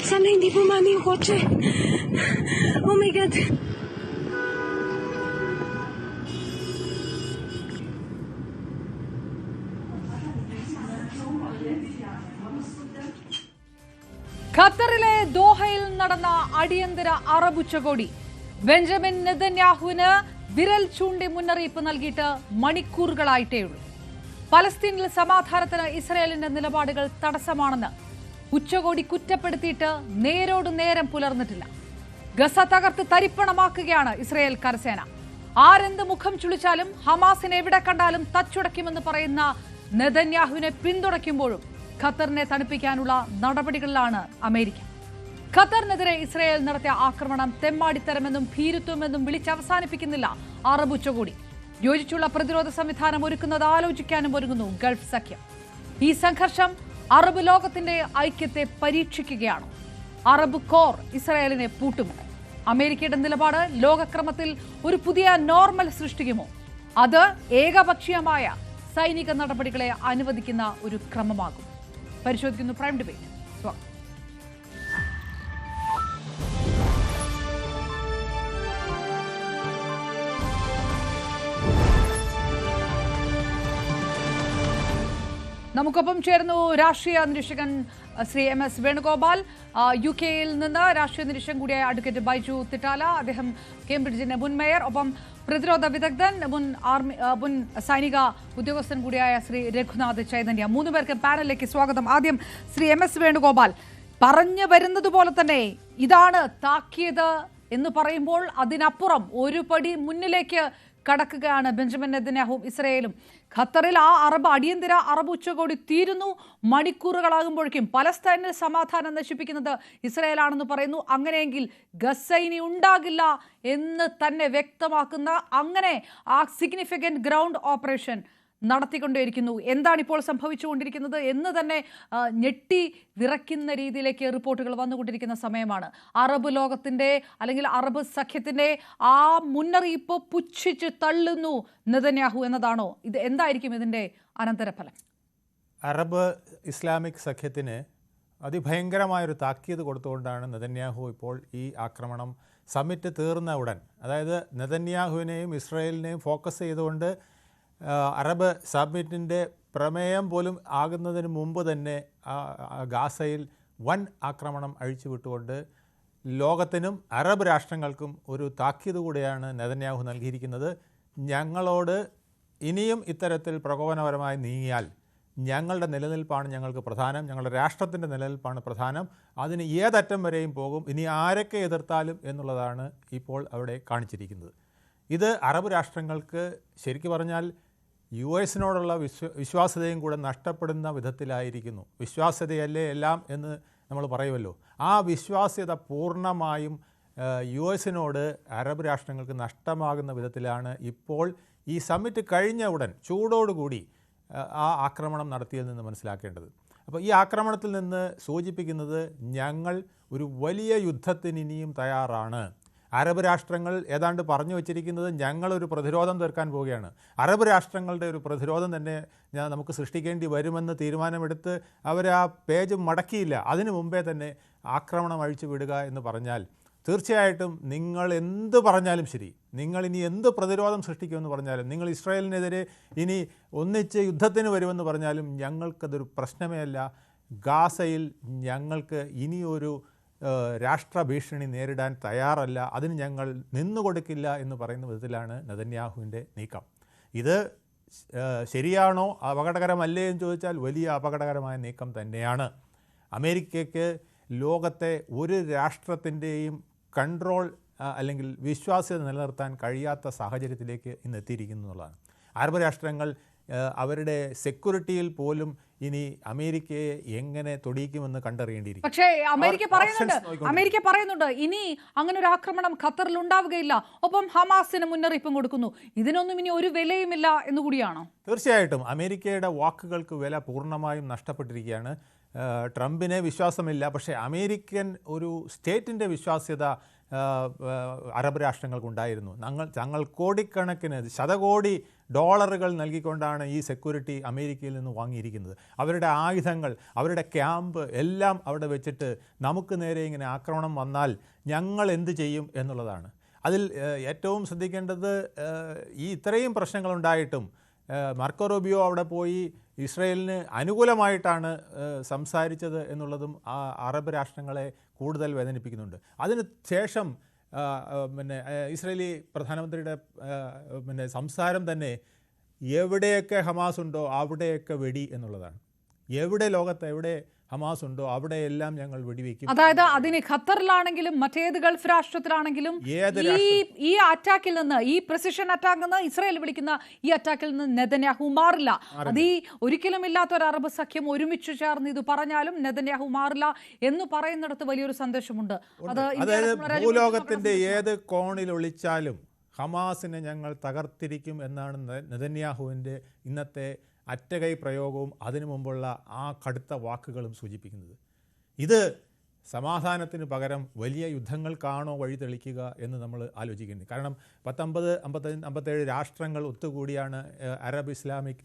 Sana hindi bumani yung kotse. Oh my God. ഖത്തറിലെ ദോഹയിൽ നടന്ന അടിയന്തര അറബ് ഉച്ചകോടി. ബെഞ്ചമിൻ നെതന്യാഹുവിന് വിരൽ ചൂണ്ടി മുന്നറിയിപ്പ് നൽകിയിട്ട് മണിക്കൂറുകളായിട്ടേയുള്ളൂ. പലസ്തീനിൽ സമാധാനത്തിന് ഇസ്രായേലിന്റെ നിലപാടുകൾ തടസ്സമാണെന്ന് ഉച്ചകോടി കുറ്റപ്പെടുത്തിയിട്ട് നേരോട് നേരം പുലർന്നിട്ടില്ല. ഗസ തകർത്ത് തരിപ്പണമാക്കുകയാണ് ഇസ്രായേൽ കരസേന. ആരെന്ത് മുഖം ചുളിച്ചാലും ഹമാസിനെ എവിടെ കണ്ടാലും തച്ചുടയ്ക്കുമെന്ന് പറയുന്ന നെതന്യാഹുവിനെ പിന്തുണയ്ക്കുമ്പോഴും ഖത്തറിനെ തണുപ്പിക്കാനുള്ള നടപടികളിലാണ് അമേരിക്ക. ഖത്തറിനെതിരെ ഇസ്രായേൽ നടത്തിയ ആക്രമണം തെമ്മാടിത്തരമെന്നും ഭീരുത്വമെന്നും വിളിച്ചവസാനിപ്പിക്കുന്നില്ല അറബ് ഉച്ചകോടി. യോജിച്ചുള്ള പ്രതിരോധ സംവിധാനം ഒരുക്കുന്നത് ആലോചിക്കാനും ഒരുങ്ങുന്നു ഗൾഫ് സഖ്യം. ഈ സംഘർഷം അറബ് ലോകത്തിന്റെ ഐക്യത്തെ പരീക്ഷിക്കുകയാണ്. അറബ് കോർ ഇസ്രായേലിനെ പൂട്ടുമോ? അമേരിക്കയുടെ നിലപാട് ലോകക്രമത്തിൽ ഒരു പുതിയ നോർമൽ സൃഷ്ടിക്കുമോ? അത് ഏകപക്ഷീയമായ സൈനിക നടപടികളെ അനുവദിക്കുന്ന ഒരു ക്രമമാകും. പരിശോധിക്കുന്നു പ്രൈം ഡിബേറ്റ്. സ്വാഗതം. നമുക്കൊപ്പം ചേർന്നു രാഷ്ട്രീയ നിരീക്ഷകൻ ശ്രീ MS വേണുഗോപാൽ. UK യിൽ നിന്ന് രാഷ്ട്രീയ നിരീക്ഷകൻ കൂടിയായ അഡ്വക്കേറ്റ് ബൈജു തിട്ടാല, അദ്ദേഹം കേംബ്രിഡ്ജിന്റെ മുൻ മേയർ, ഒപ്പം പ്രതിരോധ വിദഗ്ധൻ, മുൻ സൈനിക ഉദ്യോഗസ്ഥൻ കൂടിയായ ശ്രീ രഘുനാഥ് ചൈതന്യ. 3 പേർക്ക് പാനലിലേക്ക് സ്വാഗതം. ആദ്യം ശ്രീ MS വേണുഗോപാൽ, പറഞ്ഞു വരുന്നത് പോലെ തന്നെ ഇതാണ് താക്കീത് എന്ന് പറയുമ്പോൾ അതിനപ്പുറം ഒരു പടി മുന്നിലേക്ക് കടക്കുകയാണ് ബെഞ്ചമിൻ നെതന്യാഹുവും ഇസ്രായേലും. ഖത്തറിൽ ആ അടിയന്തര അറബ് ഉച്ചകോടി തീരുന്നു. മണിക്കൂറുകളാകുമ്പോഴേക്കും പലസ്തീനിൽ സമാധാനം നശിപ്പിക്കുന്നത് ഇസ്രായേലാണെന്ന് പറയുന്നു. അങ്ങനെയെങ്കിൽ ഗസ ഇനി ഉണ്ടാകില്ല എന്ന് തന്നെ വ്യക്തമാക്കുന്ന അങ്ങനെ ആ സിഗ്നിഫിക്കന്റ് ഗ്രൗണ്ട് ഓപ്പറേഷൻ നടത്തിക്കൊണ്ടേയിരിക്കുന്നു. എന്താണ് ഇപ്പോൾ സംഭവിച്ചുകൊണ്ടിരിക്കുന്നത് എന്ന് തന്നെ ഞെട്ടി വിറയ്ക്കുന്ന രീതിയിലേക്ക് റിപ്പോർട്ടുകൾ വന്നുകൊണ്ടിരിക്കുന്ന സമയമാണ്. അറബ് ലോകത്തിന്റെ അല്ലെങ്കിൽ അറബ് സഖ്യത്തിന്റെ ആ മുന്നറിയിപ്പ് പുച്ഛിച്ച് തള്ളുന്നു നെതന്യാഹു എന്നതാണോ? ഇത് എന്തായിരിക്കും ഇതിന്റെ അനന്തരഫലം? അറബ് ഇസ്ലാമിക് സഖ്യത്തിന് അതിഭയങ്കരമായൊരു താക്കീത് കൊടുത്തുകൊണ്ടാണ് നെതന്യാഹു ഇപ്പോൾ ഈ ആക്രമണം സമ്മിറ്റ് തീർന്ന ഉടൻ, അതായത് നെതന്യാഹുവിനെയും ഇസ്രായേലിനെയും ഫോക്കസ് ചെയ്തുകൊണ്ട് അറബ് സബ്മിറ്റിൻ്റെ പ്രമേയം പോലും ആകുന്നതിന് മുമ്പ് തന്നെ ഗാസയിൽ വൻ ആക്രമണം അഴിച്ചുവിട്ടുകൊണ്ട് ലോകത്തിനും അറബ് രാഷ്ട്രങ്ങൾക്കും ഒരു താക്കീത് കൂടെയാണ് നെതന്യാഹു നൽകിയിരിക്കുന്നത്. ഞങ്ങളോട് ഇനിയും ഇത്തരത്തിൽ പ്രകോപനപരമായി നീങ്ങിയാൽ ഞങ്ങളുടെ നിലനിൽപ്പാണ് ഞങ്ങൾക്ക് പ്രധാനം, ഞങ്ങളുടെ രാഷ്ട്രത്തിൻ്റെ നിലനിൽപ്പാണ് പ്രധാനം, അതിന് ഏതറ്റം വരെയും പോകും, ഇനി ആരൊക്കെ എതിർത്താലും എന്നുള്ളതാണ് ഇപ്പോൾ അവിടെ കാണിച്ചിരിക്കുന്നത്. ഇത് അറബ് രാഷ്ട്രങ്ങൾക്ക് ശരിക്കും പറഞ്ഞാൽ US-നോടുള്ള വിശ്വാസ്യതയും കൂടെ നഷ്ടപ്പെടുന്ന വിധത്തിലായിരിക്കുന്നു. വിശ്വാസ്യതയല്ലേ എല്ലാം എന്ന് നമ്മൾ പറയുമല്ലോ. ആ വിശ്വാസ്യത പൂർണ്ണമായും US-നോട് അറബ് രാഷ്ട്രങ്ങൾക്ക് നഷ്ടമാകുന്ന വിധത്തിലാണ് ഇപ്പോൾ ഈ സമ്മിറ്റ് കഴിഞ്ഞ ഉടൻ ചൂടോടുകൂടി ആ ആക്രമണം നടത്തിയതിൽ നിന്ന് മനസ്സിലാക്കേണ്ടത്. അപ്പോൾ ഈ ആക്രമണത്തിൽ നിന്ന് സൂചിപ്പിക്കുന്നത് ഞങ്ങൾ ഒരു വലിയ യുദ്ധത്തിന് ഇനിയും തയ്യാറാണ്. അറബ് രാഷ്ട്രങ്ങൾ ഏതാണ്ട് പറഞ്ഞു വച്ചിരിക്കുന്നത് ഞങ്ങളൊരു പ്രതിരോധം തീർക്കാൻ പോവുകയാണ്. അറബ് രാഷ്ട്രങ്ങളുടെ ഒരു പ്രതിരോധം തന്നെ നമുക്ക് സൃഷ്ടിക്കേണ്ടി വരുമെന്ന് തീരുമാനമെടുത്ത് അവർ ആ പേജ് മടക്കിയില്ല. അതിനു മുമ്പേ തന്നെ ആക്രമണം അഴിച്ചു വിടുക എന്ന് പറഞ്ഞാൽ തീർച്ചയായിട്ടും നിങ്ങൾ എന്ത് പറഞ്ഞാലും ശരി, നിങ്ങൾ ഇനി എന്ത് പ്രതിരോധം സൃഷ്ടിക്കുമെന്ന് പറഞ്ഞാലും, നിങ്ങൾ ഇസ്രായേലിനെതിരെ ഇനി ഒന്നിച്ച് യുദ്ധത്തിന് വരുമെന്ന് പറഞ്ഞാലും ഞങ്ങൾക്കതൊരു പ്രശ്നമേ അല്ല. ഗാസയിൽ ഞങ്ങൾക്ക് ഇനിയൊരു രാഷ്ട്ര ഭീഷണി നേരിടാൻ തയ്യാറല്ല, അതിന് ഞങ്ങൾ നിന്നുകൊടുക്കില്ല എന്ന് പറയുന്ന വിധത്തിലാണ് നെതന്യാഹുവിൻ്റെ നീക്കം. ഇത് ശരിയാണോ അപകടകരമല്ലേ എന്ന് ചോദിച്ചാൽ വലിയ അപകടകരമായ നീക്കം തന്നെയാണ്. അമേരിക്കയ്ക്ക് ലോകത്തെ ഒരു രാഷ്ട്രത്തിൻ്റെയും കൺട്രോൾ അല്ലെങ്കിൽ വിശ്വാസ്യത നിലനിർത്താൻ കഴിയാത്ത സാഹചര്യത്തിലേക്ക് ഇന്ന് എത്തിയിരിക്കുന്നു എന്നുള്ളതാണ്. അറബ് രാഷ്ട്രങ്ങൾ അവരുടെ സെക്യൂരിറ്റിയിൽ പോലും ഇനി അമേരിക്കയെ എങ്ങനെ തൊടിയിക്കുമെന്ന് കണ്ടറിയേണ്ടിയിരിക്കും. പക്ഷേ അമേരിക്ക പറയുന്നുണ്ട് ഇനി അങ്ങനെ ഒരു ആക്രമണം ഖത്തറിൽ ഉണ്ടാവുകയില്ല. ഒപ്പം ഹമാസിന് മുന്നറിയിപ്പും കൊടുക്കുന്നു. ഇതിനൊന്നും ഇനി ഒരു വിലയുമില്ല എന്നുകൂടിയാണോ? തീർച്ചയായിട്ടും അമേരിക്കയുടെ വാക്കുകൾക്ക് വില പൂർണ്ണമായും നഷ്ടപ്പെട്ടിരിക്കുകയാണ്. ട്രംപിനെ വിശ്വാസമില്ല, പക്ഷേ അമേരിക്കൻ ഒരു സ്റ്റേറ്റിൻ്റെ വിശ്വാസ്യത അറബ് രാഷ്ട്രങ്ങൾക്കുണ്ടായിരുന്നു. തങ്ങൾ കോടിക്കണക്കിന് ശതകോടി ഡോളറുകൾ നൽകിക്കൊണ്ടാണ് ഈ സെക്യൂരിറ്റി അമേരിക്കയിൽ നിന്ന് വാങ്ങിയിരിക്കുന്നത്. അവരുടെ ആയുധങ്ങൾ, അവരുടെ ക്യാമ്പ് എല്ലാം അവിടെ വെച്ചിട്ട് നമുക്ക് നേരെ ഇങ്ങനെ ആക്രമണം വന്നാൽ ഞങ്ങൾ എന്ത് ചെയ്യും എന്നുള്ളതാണ്. അതിൽ ഏറ്റവും ശ്രദ്ധിക്കേണ്ടത് ഈ ഇത്രയും പ്രശ്നങ്ങളുണ്ടായിട്ടും മാർക്കോ റൂബിയോ അവിടെ പോയി ഇസ്രയേലിന് അനുകൂലമായിട്ടാണ് സംസാരിച്ചത് എന്നുള്ളതും ആ അറബ് രാഷ്ട്രങ്ങളെ കൂടുതൽ വേദനിപ്പിക്കുന്നുണ്ട്. അതിന് ശേഷം ഇസ്രയേലി പ്രധാനമന്ത്രിയുടെ സംസാരം തന്നെ എവിടെയൊക്കെ ഹമാസ് ഉണ്ടോ അവിടെയൊക്കെ വെടി എന്നുള്ളതാണ്. ലോകത്ത് എവിടെ ഹമാസ് ഉണ്ടോ അവിടെയെല്ലാം ഞങ്ങൾ വെടിവെക്കും. അതായത് അതിന് ഖത്തറിലാണെങ്കിലും മറ്റേത് ഗൾഫ് രാഷ്ട്രത്തിലാണെങ്കിലും ഈ അറ്റാക്കിൽ നിന്ന്, ഈ പ്രിസിഷൻ അറ്റാക്കിൽ നിന്ന്, ഇസ്രായേൽ വിളിക്കുന്ന ഈ അറ്റാക്കിൽ നിന്ന് നെതന്യാഹു മാറില്ല. അത് ഈ ഒരിക്കലും ഇല്ലാത്ത ഒരു അറബ് സഖ്യം ഒരുമിച്ച് ചേർന്ന് ഇത് പറഞ്ഞാലും നെതന്യാഹു മാറില്ല എന്ന് പറയുന്നിടത്ത് വലിയൊരു സന്ദേശമുണ്ട്. അതായത് ഭൂലോകത്തിന്റെ ഏത് കോണിൽ ഒളിച്ചാലും ഹമാസിനെ ഞങ്ങൾ തകർത്തിരിക്കും എന്നാണ് നെതന്യാഹുവിൻ്റെ ഇന്നത്തെ അറ്റകൈ പ്രയോഗവും അതിനു മുമ്പുള്ള ആ കടുത്ത വാക്കുകളും സൂചിപ്പിക്കുന്നത്. ഇത് സമാധാനത്തിന് പകരം വലിയ യുദ്ധങ്ങൾക്കാണോ വഴി തെളിക്കുക എന്ന് നമ്മൾ ആലോചിക്കേണ്ടി. കാരണം 57 രാഷ്ട്രങ്ങൾ ഒത്തുകൂടിയാണ് അറബ് ഇസ്ലാമിക്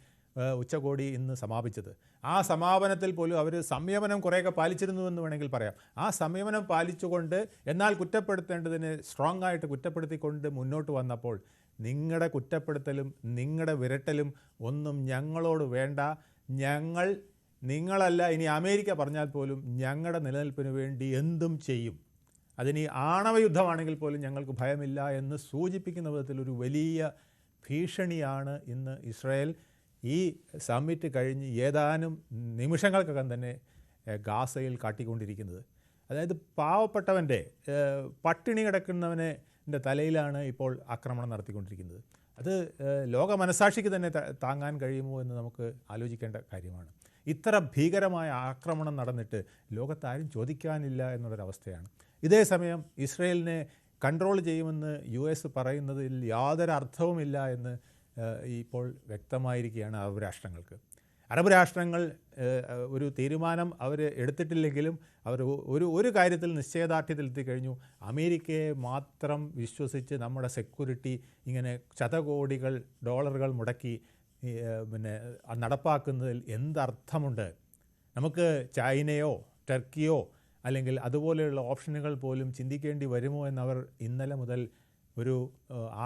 ഉച്ചകോടി ഇന്ന് സമാപിച്ചത്. ആ സമാപനത്തിൽ പോലും അവർ സംയമനം കുറേയൊക്കെ പാലിച്ചിരുന്നുവെന്ന് വേണമെങ്കിൽ പറയാം. ആ സംയമനം പാലിച്ചുകൊണ്ട് എന്നാൽ കുറ്റപ്പെടുത്തേണ്ടതിന് സ്ട്രോങ് ആയിട്ട് കുറ്റപ്പെടുത്തിക്കൊണ്ട് മുന്നോട്ട് വന്നപ്പോൾ നിങ്ങളുടെ കുറ്റപ്പെടുത്തലും നിങ്ങളുടെ വിരട്ടലും ഒന്നും ഞങ്ങളോട് വേണ്ട, നിങ്ങളല്ല ഇനി അമേരിക്ക പറഞ്ഞാൽ പോലും ഞങ്ങളുടെ നിലനിൽപ്പിന് വേണ്ടി എന്തും ചെയ്യും, അതിന് ആണവയുദ്ധമാണെങ്കിൽ പോലും ഞങ്ങൾക്ക് ഭയമില്ല എന്ന് സൂചിപ്പിക്കുന്ന വിധത്തിലൊരു വലിയ ഭീഷണിയാണ് ഇന്ന് ഇസ്രായേൽ ഈ സമ്മിറ്റ് കഴിഞ്ഞ് ഏതാനും നിമിഷങ്ങൾക്കകം തന്നെ ഗാസയിൽ കാട്ടിക്കൊണ്ടിരിക്കുന്നത്. അതായത് പാവപ്പെട്ടവൻ്റെ, പട്ടിണി കിടക്കുന്നവനെ തലയിലാണ് ഇപ്പോൾ ആക്രമണം നടത്തിക്കൊണ്ടിരിക്കുന്നത്. അത് ലോക മനസാക്ഷിക്ക് തന്നെ താങ്ങാൻ കഴിയുമോ എന്ന് നമുക്ക് ആലോചിക്കേണ്ട കാര്യമാണ്. ഇത്ര ഭീകരമായ ആക്രമണം നടന്നിട്ട് ലോകത്താരും ചോദിക്കാനില്ല എന്നുള്ളൊരവസ്ഥയാണ്. ഇതേ സമയം ഇസ്രയേലിനെ കൺട്രോൾ ചെയ്യുമെന്ന് US പറയുന്നതിൽ യാതൊരു അർത്ഥവുമില്ല എന്ന് ഇപ്പോൾ വ്യക്തമായിരിക്കുകയാണ് അറബ് രാഷ്ട്രങ്ങൾ ഒരു തീരുമാനം അവർ എടുത്തിട്ടില്ലെങ്കിലും അവർ ഒരു കാര്യത്തിൽ നിശ്ചയദാർഢ്യത്തിലെത്തി കഴിഞ്ഞു. അമേരിക്കയെ മാത്രം വിശ്വസിച്ച് നമ്മുടെ സെക്യൂരിറ്റി ഇങ്ങനെ ശതകോടികൾ ഡോളറുകൾ മുടക്കി നടപ്പാക്കുന്നതിൽ എന്തർത്ഥമുണ്ട്? നമുക്ക് ചൈനയോ ടർക്കിയോ അല്ലെങ്കിൽ അതുപോലെയുള്ള ഓപ്ഷനുകൾ പോലും ചിന്തിക്കേണ്ടി വരുമോ എന്നവർ ഇന്നലെ മുതൽ ഒരു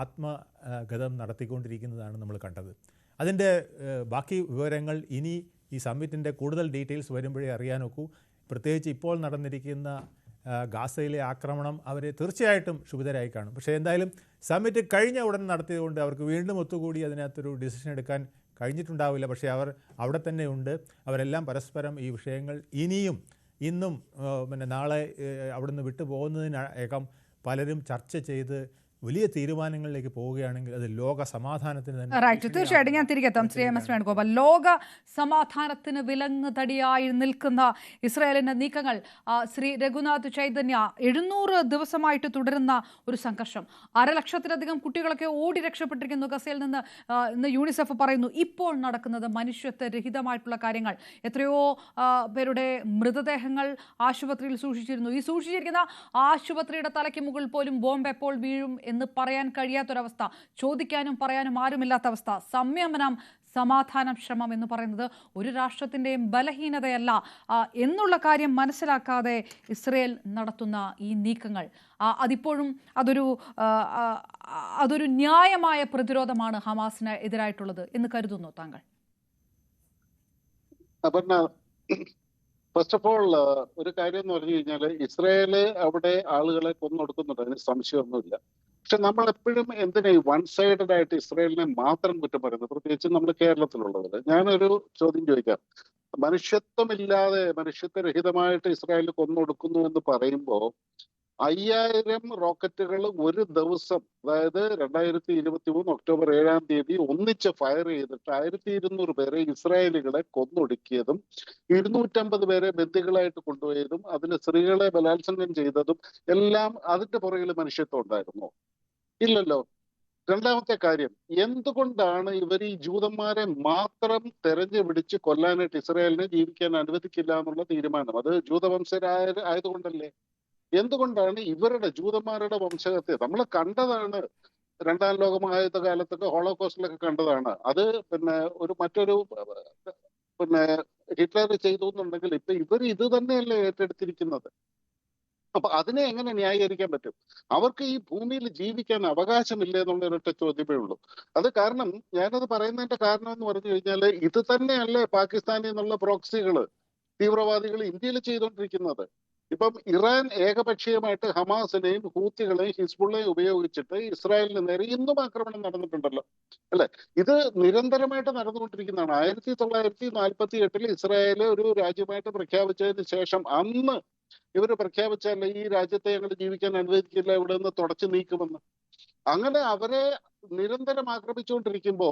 ആത്മഗതം നടത്തിക്കൊണ്ടിരിക്കുന്നതാണ് നമ്മൾ കണ്ടത്. അതിൻ്റെ ബാക്കി വിവരങ്ങൾ ഇനി ഈ സമ്മിറ്റിൻ്റെ കൂടുതൽ ഡീറ്റെയിൽസ് വരുമ്പോഴേ അറിയാനൊക്കൂ. പ്രത്യേകിച്ച് ഇപ്പോൾ നടന്നിരിക്കുന്ന ഗാസയിലെ ആക്രമണം അവരെ തീർച്ചയായിട്ടും ക്ഷുഭിതരായി കാണും. പക്ഷേ എന്തായാലും സമ്മിറ്റ് കഴിഞ്ഞ ഉടൻ നടത്തിയതുകൊണ്ട് അവർക്ക് വീണ്ടും ഒത്തുകൂടി അതിനകത്തൊരു ഡിസിഷൻ എടുക്കാൻ കഴിഞ്ഞിട്ടുണ്ടാവില്ല. പക്ഷേ അവർ അവിടെ തന്നെ ഉണ്ട്. അവരെല്ലാം പരസ്പരം ഈ വിഷയങ്ങൾ ഇന്നും നാളെ അവിടുന്ന് വിട്ടു പോകുന്നതിനകം പലരും ചർച്ച ചെയ്ത് വലിയ തീരുമാനങ്ങളിലേക്ക് പോവുകയാണെങ്കിൽ അത് ലോക സമാധാനത്തിന് തന്നെ. റൈറ്റ്, തീർച്ചയായിട്ടും ഞാൻ തിരികെ എത്താം. ശ്രീ MS വേണുഗോപാൽ, ലോക സമാധാനത്തിന് വിലങ്ങ് തടിയായി നിൽക്കുന്ന ഇസ്രായേലിന്റെ നീക്കങ്ങൾ, ശ്രീ രഘുനാഥ് ചൈതന്യ, 700 ദിവസമായിട്ട് തുടരുന്ന ഒരു സംഘർഷം, 1,00,000-ലധികം കുട്ടികളൊക്കെ ഓടി രക്ഷപ്പെട്ടിരിക്കുന്നു ഗസയിൽ നിന്ന് ഇന്ന് യൂണിസെഫ് പറയുന്നു. ഇപ്പോൾ നടക്കുന്നത് മനുഷ്യത്വരഹിതമായിട്ടുള്ള കാര്യങ്ങൾ. എത്രയോ പേരുടെ മൃതദേഹങ്ങൾ ആശുപത്രിയിൽ സൂക്ഷിച്ചിരുന്നു. ഈ സൂക്ഷിച്ചിരിക്കുന്ന ആശുപത്രിയുടെ തലയ്ക്ക് മുകളിൽ പോലും ബോംബ് എപ്പോൾ വീഴും എന്ന് പറയാൻ കഴിയാത്തൊരവസ്ഥ, ചോദിക്കാനും പറയാനും ആരുമില്ലാത്ത അവസ്ഥ. സംയമനം, സമാധാനം, ശ്രമം എന്ന് പറയുന്നത് ഒരു രാഷ്ട്രത്തിൻ്റെയും ബലഹീനതയല്ല എന്നുള്ള കാര്യം മനസ്സിലാക്കാതെ ഇസ്രയേൽ നടത്തുന്ന ഈ നീക്കങ്ങൾ, അതിപ്പോഴും അതൊരു ന്യായമായ പ്രതിരോധമാണ് ഹമാസിന് എതിരായിട്ടുള്ളത് എന്ന് കരുതുന്നു താങ്കൾ? ഫസ്റ്റ് ഓഫ് ഓൾ ഒരു കാര്യം എന്ന് പറഞ്ഞു കഴിഞ്ഞാൽ, ഇസ്രായേല് അവിടെ ആളുകളെ കൊന്നൊടുക്കുന്നുണ്ട്, അതിന് സംശയമൊന്നുമില്ല. പക്ഷെ നമ്മൾ എപ്പോഴും എന്തിനാ ഈ വൺ സൈഡഡ് ആയിട്ട് ഇസ്രായേലിനെ മാത്രം കുറ്റം പറയുന്നത്, പ്രത്യേകിച്ച് നമ്മൾ കേരളത്തിലുള്ളവര്? ഞാനൊരു ചോദ്യം ചോദിക്കാം. മനുഷ്യത്വരഹിതമായിട്ട് ഇസ്രായേൽ കൊന്നൊടുക്കുന്നു എന്ന് പറയുമ്പോൾ 5000 റോക്കറ്റുകൾ ഒരു ദിവസം, അതായത് 2023 ഒക്ടോബർ 7-ാം തീയതി ഒന്നിച്ച് ഫയർ ചെയ്തിട്ട് 1200 പേരെ ഇസ്രായേലികളെ കൊന്നൊടുക്കിയതും 250 പേരെ ബന്ദികളായിട്ട് കൊണ്ടുപോയതും അതിൽ സ്ത്രീകളെ ബലാത്സംഗം ചെയ്തതും എല്ലാം അതിന്റെ പുറകിൽ മനുഷ്യത്വം ഉണ്ടായിരുന്നോ? ഇല്ലല്ലോ. രണ്ടാമത്തെ കാര്യം, എന്തുകൊണ്ടാണ് ഇവർ ഈ ജൂതന്മാരെ മാത്രം തെരഞ്ഞു പിടിച്ച് കൊല്ലാനായിട്ട് ഇസ്രായേലിനെ ജീവിക്കാൻ അനുവദിക്കില്ല എന്നുള്ള തീരുമാനം? അത് ജൂതവംശരായതുകൊണ്ടല്ലേ? എന്തുകൊണ്ടാണ് ഇവരുടെ ജൂതന്മാരുടെ വംശഹത്യ? നമ്മൾ കണ്ടതാണ് രണ്ടാം ലോക മഹായുദ്ധ കാലത്തൊക്കെ ഹോളോകോസ്റ്റിലൊക്കെ കണ്ടതാണ്. അത് പിന്നെ മറ്റൊരു പിന്നെ ഹിറ്റ്ലർ ചെയ്തു എന്നുണ്ടെങ്കിൽ ഇപ്പൊ ഇവർ ഇത് തന്നെയല്ലേ ഏറ്റെടുത്തിരിക്കുന്നത്. അപ്പൊ അതിനെ എങ്ങനെ ന്യായീകരിക്കാൻ പറ്റും? അവർക്ക് ഈ ഭൂമിയിൽ ജീവിക്കാൻ അവകാശമില്ല എന്നുള്ള ഒരൊറ്റ ചോദ്യമേ ഉള്ളൂ. അത് കാരണം ഞാനത് പറയുന്നതിന്റെ കാരണം എന്ന് പറഞ്ഞു കഴിഞ്ഞാൽ ഇത് തന്നെയല്ലേ പാകിസ്ഥാനിൽ നിന്നുള്ള പ്രോക്സികള് തീവ്രവാദികൾ ഇന്ത്യയിൽ ചെയ്തുകൊണ്ടിരിക്കുന്നത്. ഇപ്പം ഇറാൻ ഏകപക്ഷീയമായിട്ട് ഹമാസിനെയും ഹൂത്തികളെയും ഹിസ്ബുള്ളയും ഉപയോഗിച്ചിട്ട് ഇസ്രായേലിന് നേരെ ഇന്നും ആക്രമണം നടന്നിട്ടുണ്ടല്ലോ, അല്ലെ? ഇത് നിരന്തരമായിട്ട് നടന്നുകൊണ്ടിരിക്കുന്നതാണ്. 1948 ഇസ്രായേൽ ഒരു രാജ്യമായിട്ട് പ്രഖ്യാപിച്ചതിന് ശേഷം അന്ന് ഇവര് പ്രഖ്യാപിച്ചല്ലേ ഈ രാജ്യത്തെ ഞങ്ങൾ ജീവിക്കാൻ അനുവദിക്കില്ല, ഇവിടെ നിന്ന് തുടച്ചു നീക്കുമെന്ന്. അങ്ങനെ അവരെ നിരന്തരം ആക്രമിച്ചുകൊണ്ടിരിക്കുമ്പോ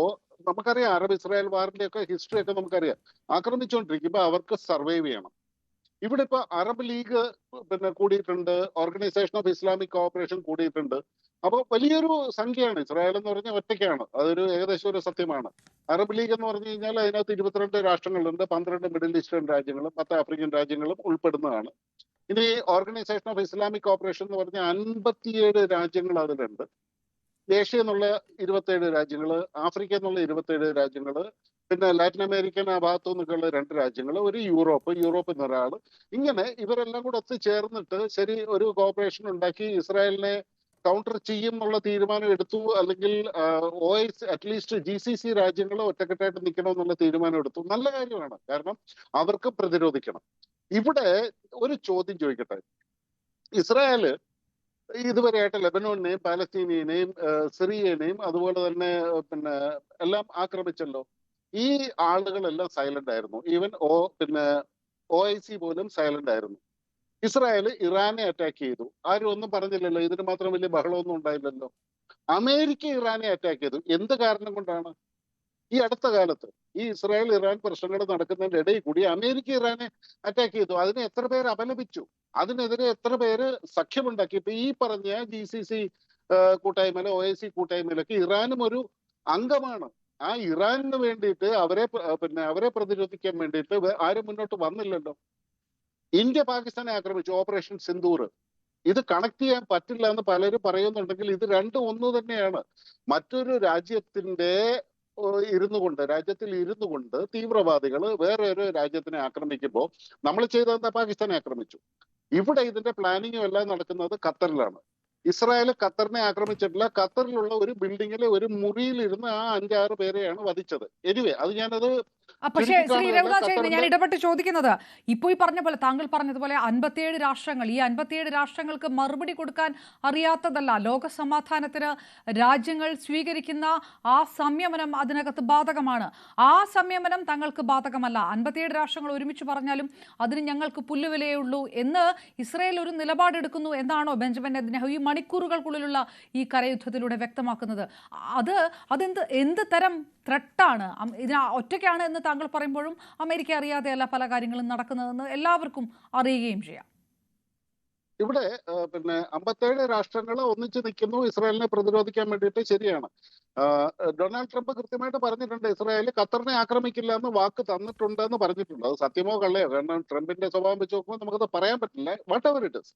നമുക്കറിയാം, അറബ് ഇസ്രായേൽ വാറിന്റെ ഒക്കെ ഹിസ്റ്ററി ഒക്കെ നമുക്കറിയാം. ആക്രമിച്ചുകൊണ്ടിരിക്കുമ്പോ അവർക്ക് സർവൈവ് ചെയ്യണം. ഇവിടെ ഇപ്പൊ അറബ് ലീഗ് കൂടിയിട്ടുണ്ട്, ഓർഗനൈസേഷൻ ഓഫ് ഇസ്ലാമിക് കോഓപ്പറേഷൻ കൂടിയിട്ടുണ്ട്. അപ്പൊ വലിയൊരു സംഖ്യയാണ്. ഇസ്രായേൽ എന്ന് പറഞ്ഞാൽ ഒറ്റയ്ക്കാണ്, അതൊരു ഏകദേശം ഒരു സത്യമാണ്. അറബ് ലീഗ് എന്ന് പറഞ്ഞു കഴിഞ്ഞാൽ അതിനകത്ത് 22 രാഷ്ട്രങ്ങളുണ്ട്, 12 മിഡിൽ ഈസ്റ്റേൺ രാജ്യങ്ങളും 10 ആഫ്രിക്കൻ രാജ്യങ്ങളും ഉൾപ്പെടുന്നതാണ്. ഇനി ഓർഗനൈസേഷൻ ഓഫ് ഇസ്ലാമിക് കോഓപ്പറേഷൻ എന്ന് പറഞ്ഞാൽ 57 രാജ്യങ്ങൾ അതിലുണ്ട്. ഏഷ്യ എന്നുള്ള 27 രാജ്യങ്ങള്, ആഫ്രിക്ക എന്നുള്ള 27 രാജ്യങ്ങള്, പിന്നെ ലാറ്റിൻ അമേരിക്കൻ ആ ഭാഗത്തു നിന്നൊക്കെയുള്ള 2 രാജ്യങ്ങൾ, ഒരു യൂറോപ്പ് എന്നൊരാള്. ഇങ്ങനെ ഇവരെല്ലാം കൂടെ ഒത്തുചേർന്നിട്ട് ശരി ഒരു കോഓപ്പറേഷൻ ഉണ്ടാക്കി ഇസ്രായേലിനെ കൗണ്ടർ ചെയ്യും എന്നുള്ള തീരുമാനം എടുത്തു. അല്ലെങ്കിൽ അറ്റ്ലീസ്റ്റ് GCC രാജ്യങ്ങൾ ഒറ്റക്കെട്ടായിട്ട് നിൽക്കണം എന്നുള്ള തീരുമാനം എടുത്തു. നല്ല കാര്യമാണ്, കാരണം അവർക്ക് പ്രതിരോധിക്കണം. ഇവിടെ ഒരു ചോദ്യം ചോദിക്കട്ടെ. ഇസ്രായേല് ഇതുവരെയായിട്ട് ലെബനോണിനെയും പാലസ്തീനെയും സിറിയനെയും അതുപോലെ തന്നെ എല്ലാം ആക്രമിച്ചല്ലോ. ഈ ആളുകളെല്ലാം സൈലന്റ് ആയിരുന്നു. ഈവൻ OIC പോലും സൈലന്റ് ആയിരുന്നു. ഇസ്രായേൽ ഇറാനെ അറ്റാക്ക് ചെയ്തു, ആരും ഒന്നും പറഞ്ഞില്ലല്ലോ. ഇതിന് മാത്രം വലിയ ബഹളമൊന്നും ഉണ്ടായില്ലല്ലോ. അമേരിക്ക ഇറാനെ അറ്റാക്ക് ചെയ്തു. എന്ത് കാരണം കൊണ്ടാണ്? ഈ അടുത്ത കാലത്ത് ഈ ഇസ്രായേൽ ഇറാൻ പ്രശ്നങ്ങൾ നടക്കുന്നതിന്റെ ഇടയിൽ കൂടി അമേരിക്ക ഇറാനെ അറ്റാക്ക് ചെയ്തു. അതിനെ എത്ര പേര് അപലപിച്ചു, അതിനെതിരെ എത്ര പേര് സഖ്യമുണ്ടാക്കി. ഇപ്പൊ ഈ പറഞ്ഞ GCC കൂട്ടായ്മയിലോ OIC കൂട്ടായ്മയിലൊക്കെ ഇറാനും ഒരു അംഗമാണ്. ആ ഇറാനിന് വേണ്ടിയിട്ട് അവരെ പ്രതിരോധിക്കാൻ വേണ്ടിയിട്ട് ആരും മുന്നോട്ട് വന്നില്ലല്ലോ. ഇന്ത്യ പാകിസ്ഥാനെ ആക്രമിച്ചു, ഓപ്പറേഷൻ സിന്ദൂർ. ഇത് കണക്ട് ചെയ്യാൻ പറ്റില്ല എന്ന് പലരും പറയുന്നുണ്ടെങ്കിൽ ഇത് രണ്ടും ഒന്ന് തന്നെയാണ്. മറ്റൊരു രാജ്യത്തിന്റെ രാജ്യത്തിൽ ഇരുന്നു കൊണ്ട് തീവ്രവാദികൾ വേറെ ഒരു രാജ്യത്തിനെ ആക്രമിക്കുമ്പോൾ നമ്മൾ ചെയ്തതെന്താ? പാകിസ്ഥാനെ ആക്രമിച്ചു. ഇവിടെ ഇതിന്റെ പ്ലാനിങ്ങും എല്ലാം നടക്കുന്നത് ഖത്തറിലാണ്. ഇസ്രായേൽ ഖത്തറിനെ ആക്രമിച്ചിട്ടില്ല. ഖത്തറിലുള്ള ഒരു ബിൽഡിങ്ങിലെ ഒരു മുറിയിലിരുന്ന് ആ 5-6 പേരെയാണ് വധിച്ചത്. എനിവേ അത് ഞാനത് പക്ഷേ ശ്രീ രഘുനാഥ്, ഞാൻ ഇടപെട്ട് ചോദിക്കുന്നത്, ഇപ്പോൾ ഈ പറഞ്ഞ പോലെ താങ്കൾ പറഞ്ഞതുപോലെ 57 രാഷ്ട്രങ്ങൾ, ഈ 57 രാഷ്ട്രങ്ങൾക്ക് മറുപടി കൊടുക്കാൻ അറിയാത്തതല്ല. ലോക സമാധാനത്തിന് രാജ്യങ്ങൾ സ്വീകരിക്കുന്ന ആ സംയമനം അതിനകത്ത് ബാധകമാണ്. ആ സംയമനം തങ്ങൾക്ക് ബാധകമല്ല. 57 രാഷ്ട്രങ്ങൾ ഒരുമിച്ച് പറഞ്ഞാലും അതിന് ഞങ്ങൾക്ക് പുല്ലുവിലയേ ഉള്ളൂ എന്ന് ഇസ്രായേൽ ഒരു നിലപാടെടുക്കുന്നു എന്നാണോ ബെഞ്ചമിൻ നെതന്യാഹു ഈ മണിക്കൂറുകൾക്കുള്ളിലുള്ള ഈ കരയുദ്ധത്തിലൂടെ വ്യക്തമാക്കുന്നത്? എന്ത് തരം ത്രെട്ടാണ്? ഇതിന് ഒറ്റയ്ക്കാണ് എന്ന് താങ്കൾ പറയുമ്പോഴും അമേരിക്ക അറിയാതെയല്ല പല കാര്യങ്ങളും നടക്കുന്നതെന്ന് എല്ലാവർക്കും അറിയുകയും ചെയ്യാം. ഇവിടെ 57 രാഷ്ട്രങ്ങൾ ഒന്നിച്ച് നിൽക്കുന്നു ഇസ്രായേലിനെ പ്രതിരോധിക്കാൻ വേണ്ടിയിട്ട്. ശരിയാണ്, ഡൊണാൾഡ് ട്രംപ് കൃത്യമായിട്ട് പറഞ്ഞിട്ടുണ്ട് ഇസ്രായേൽ ഖത്തറിനെ ആക്രമിക്കില്ല എന്ന് വാക്ക് തന്നിട്ടുണ്ട് എന്ന് പറഞ്ഞിട്ടുണ്ട്. അത് സത്യമോ കള്ളയോ, കാരണം ട്രംപിന്റെ സ്വഭാവം വെച്ച് നോക്കുമ്പോൾ നമുക്കത് പറയാൻ പറ്റില്ല. What ever it is,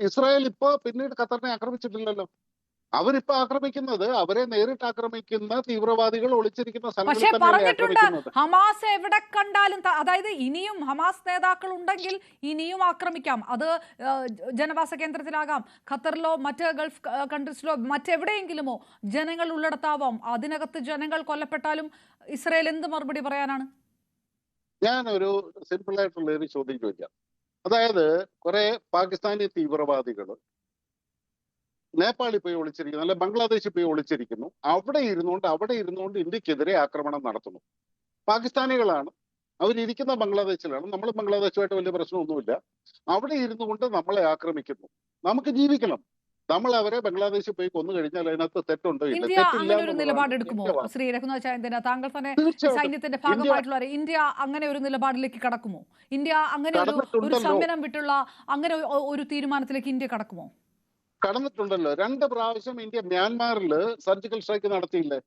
Israel ഇപ്പോ പിന്നീട് ഖത്തറിനെ ആക്രമിച്ചിട്ടില്ലല്ലോ. അവരിപ്പോ ആക്രമിക്കുന്നത് അവരെ നേരിട്ട് ആക്രമിക്കുന്ന തീവ്രവാദികൾ ഒളിച്ചിരിക്കുന്ന പക്ഷേ പറഞ്ഞിട്ടുണ്ട് ഹമാസ് എവിടെ കണ്ടാലും, അതായത് ഇനിയും ഹമാസ് നേതാക്കൾ ഉണ്ടെങ്കിൽ ഇനിയും ആക്രമിക്കാം. അത് ജനവാസ കേന്ദ്രത്തിലാകാം, ഖത്തറിലോ മറ്റ് ഗൾഫ് കൺട്രീസിലോ മറ്റെവിടെയെങ്കിലുമോ ജനങ്ങൾ ഉള്ളിടത്താവാം. അതിനകത്ത് ജനങ്ങൾ കൊല്ലപ്പെട്ടാലും ഇസ്രായേൽ എന്ത് മറുപടി പറയാനാണ്? ഞാനൊരു സിമ്പിൾ ആയിട്ടുള്ള ഒരു ചോദ്യം ചോദിക്കാം. അതായത് കുറെ പാകിസ്ഥാനി തീവ്രവാദികൾ നേപ്പാളിൽ പോയി ഒളിച്ചിരിക്കുന്നു, അല്ലെ ബംഗ്ലാദേശിൽ പോയി ഒളിച്ചിരിക്കുന്നു. അവിടെ ഇരുന്നുകൊണ്ട് ഇന്ത്യക്കെതിരെ ആക്രമണം നടത്തുന്നു. പാകിസ്ഥാനികളാണ്, അവരിയ്ക്കുന്ന ബംഗ്ലാദേശിലാണ്. നമ്മൾ ബംഗ്ലാദേശുമായിട്ട് വലിയ പ്രശ്നമൊന്നുമില്ല. അവിടെ ഇരുന്നു കൊണ്ട് നമ്മളെ ആക്രമിക്കുന്നു. നമുക്ക് ജീവിക്കണം. നമ്മൾ അവരെ ബംഗ്ലാദേശിൽ പോയി കൊന്നു കഴിഞ്ഞാൽ അതിനകത്ത് തെറ്റുണ്ടോ? ഇന്ത്യ അങ്ങനെ ഒരു നിലപാടെടുക്കുമോ? ശ്രീ രഘുനാഥ് ചായന്തന, താങ്കൾ തന്നെ സൈന്യത്തിന്റെ ഭാഗമായിട്ടുള്ള ഇന്ത്യ അങ്ങനെ ഒരു നിലപാടിലേക്ക് കടക്കുമോ? ഇന്ത്യ അങ്ങനെ ഒരു സംയമനം വിട്ടുള്ള അങ്ങനെ ഒരു തീരുമാനത്തിലേക്ക് ഇന്ത്യ കടക്കുമോ? കടന്നിട്ടുണ്ടല്ലോ. 2 പ്രാവശ്യം ഇന്ത്യ മ്യാൻമാറിൽ സർജിക്കൽ സ്ട്രൈക്ക് നടത്തിയില്ലേ?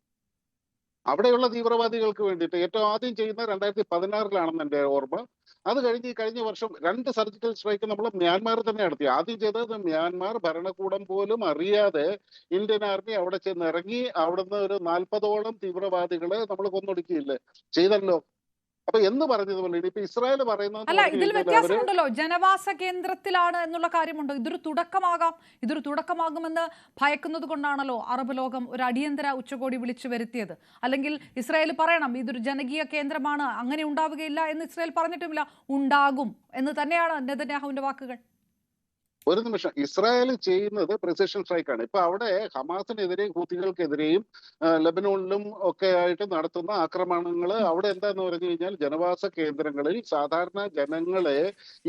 അവിടെയുള്ള തീവ്രവാദികൾക്ക് വേണ്ടിയിട്ട് ഏറ്റവും ആദ്യം ചെയ്യുന്നത് 2016 എൻ്റെ ഓർമ്മ. അത് കഴിഞ്ഞ് കഴിഞ്ഞ വർഷം 2 സർജിക്കൽ സ്ട്രൈക്ക് നമ്മൾ മ്യാൻമാർ തന്നെ നടത്തി. ആദ്യം ചെയ്തത് മ്യാൻമാർ ഭരണകൂടം പോലും അറിയാതെ ഇന്ത്യൻ ആർമി അവിടെ ചെന്ന് ഇറങ്ങി അവിടുന്ന് ഒരു 40ഓളം തീവ്രവാദികളെ നമ്മൾ കൊന്നൊടുക്കിയില്ലേ ചെയ്തല്ലോ. അപ്പൊ എന്ന് പറഞ്ഞതുപോലെ ഇനിയിപ്പോ ഇസ്രായേൽ പറയുന്നത് അല്ല, ഇതിൽ വ്യത്യാസമുണ്ടല്ലോ. ജനവാസ കേന്ദ്രത്തിലാണ് എന്നുള്ള കാര്യമുണ്ടോ? ഇതൊരു തുടക്കമാകുമെന്ന് ഭയക്കുന്നത് കൊണ്ടാണല്ലോ അറബ് ലോകം ഒരു അടിയന്തര ഉച്ചകോടി വിളിച്ചു വരുത്തിയത്. അല്ലെങ്കിൽ ഇസ്രായേൽ പറയണം ഇതൊരു ജനകീയ കേന്ദ്രമാണ്, അങ്ങനെ ഉണ്ടാവുകയില്ല എന്ന് ഇസ്രായേൽ പറഞ്ഞിട്ടുമില്ല. ഉണ്ടാകും എന്ന് തന്നെയാണ് നെതന്യാഹുവിന്റെ വാക്കുകൾ. ഒരു നിമിഷം, ഇസ്രായേൽ ചെയ്യുന്നത് പ്രിസിഷൻ സ്ട്രൈക്കാണ്. ഇപ്പൊ അവിടെ ഹമാസിനെതിരെയും ഹൂത്തികൾക്കെതിരെയും ലബനോണിലും ഒക്കെ ആയിട്ട് നടത്തുന്ന ആക്രമണങ്ങൾ അവിടെ എന്താന്ന് പറഞ്ഞു കഴിഞ്ഞാൽ ജനവാസ കേന്ദ്രങ്ങളിൽ സാധാരണ ജനങ്ങളെ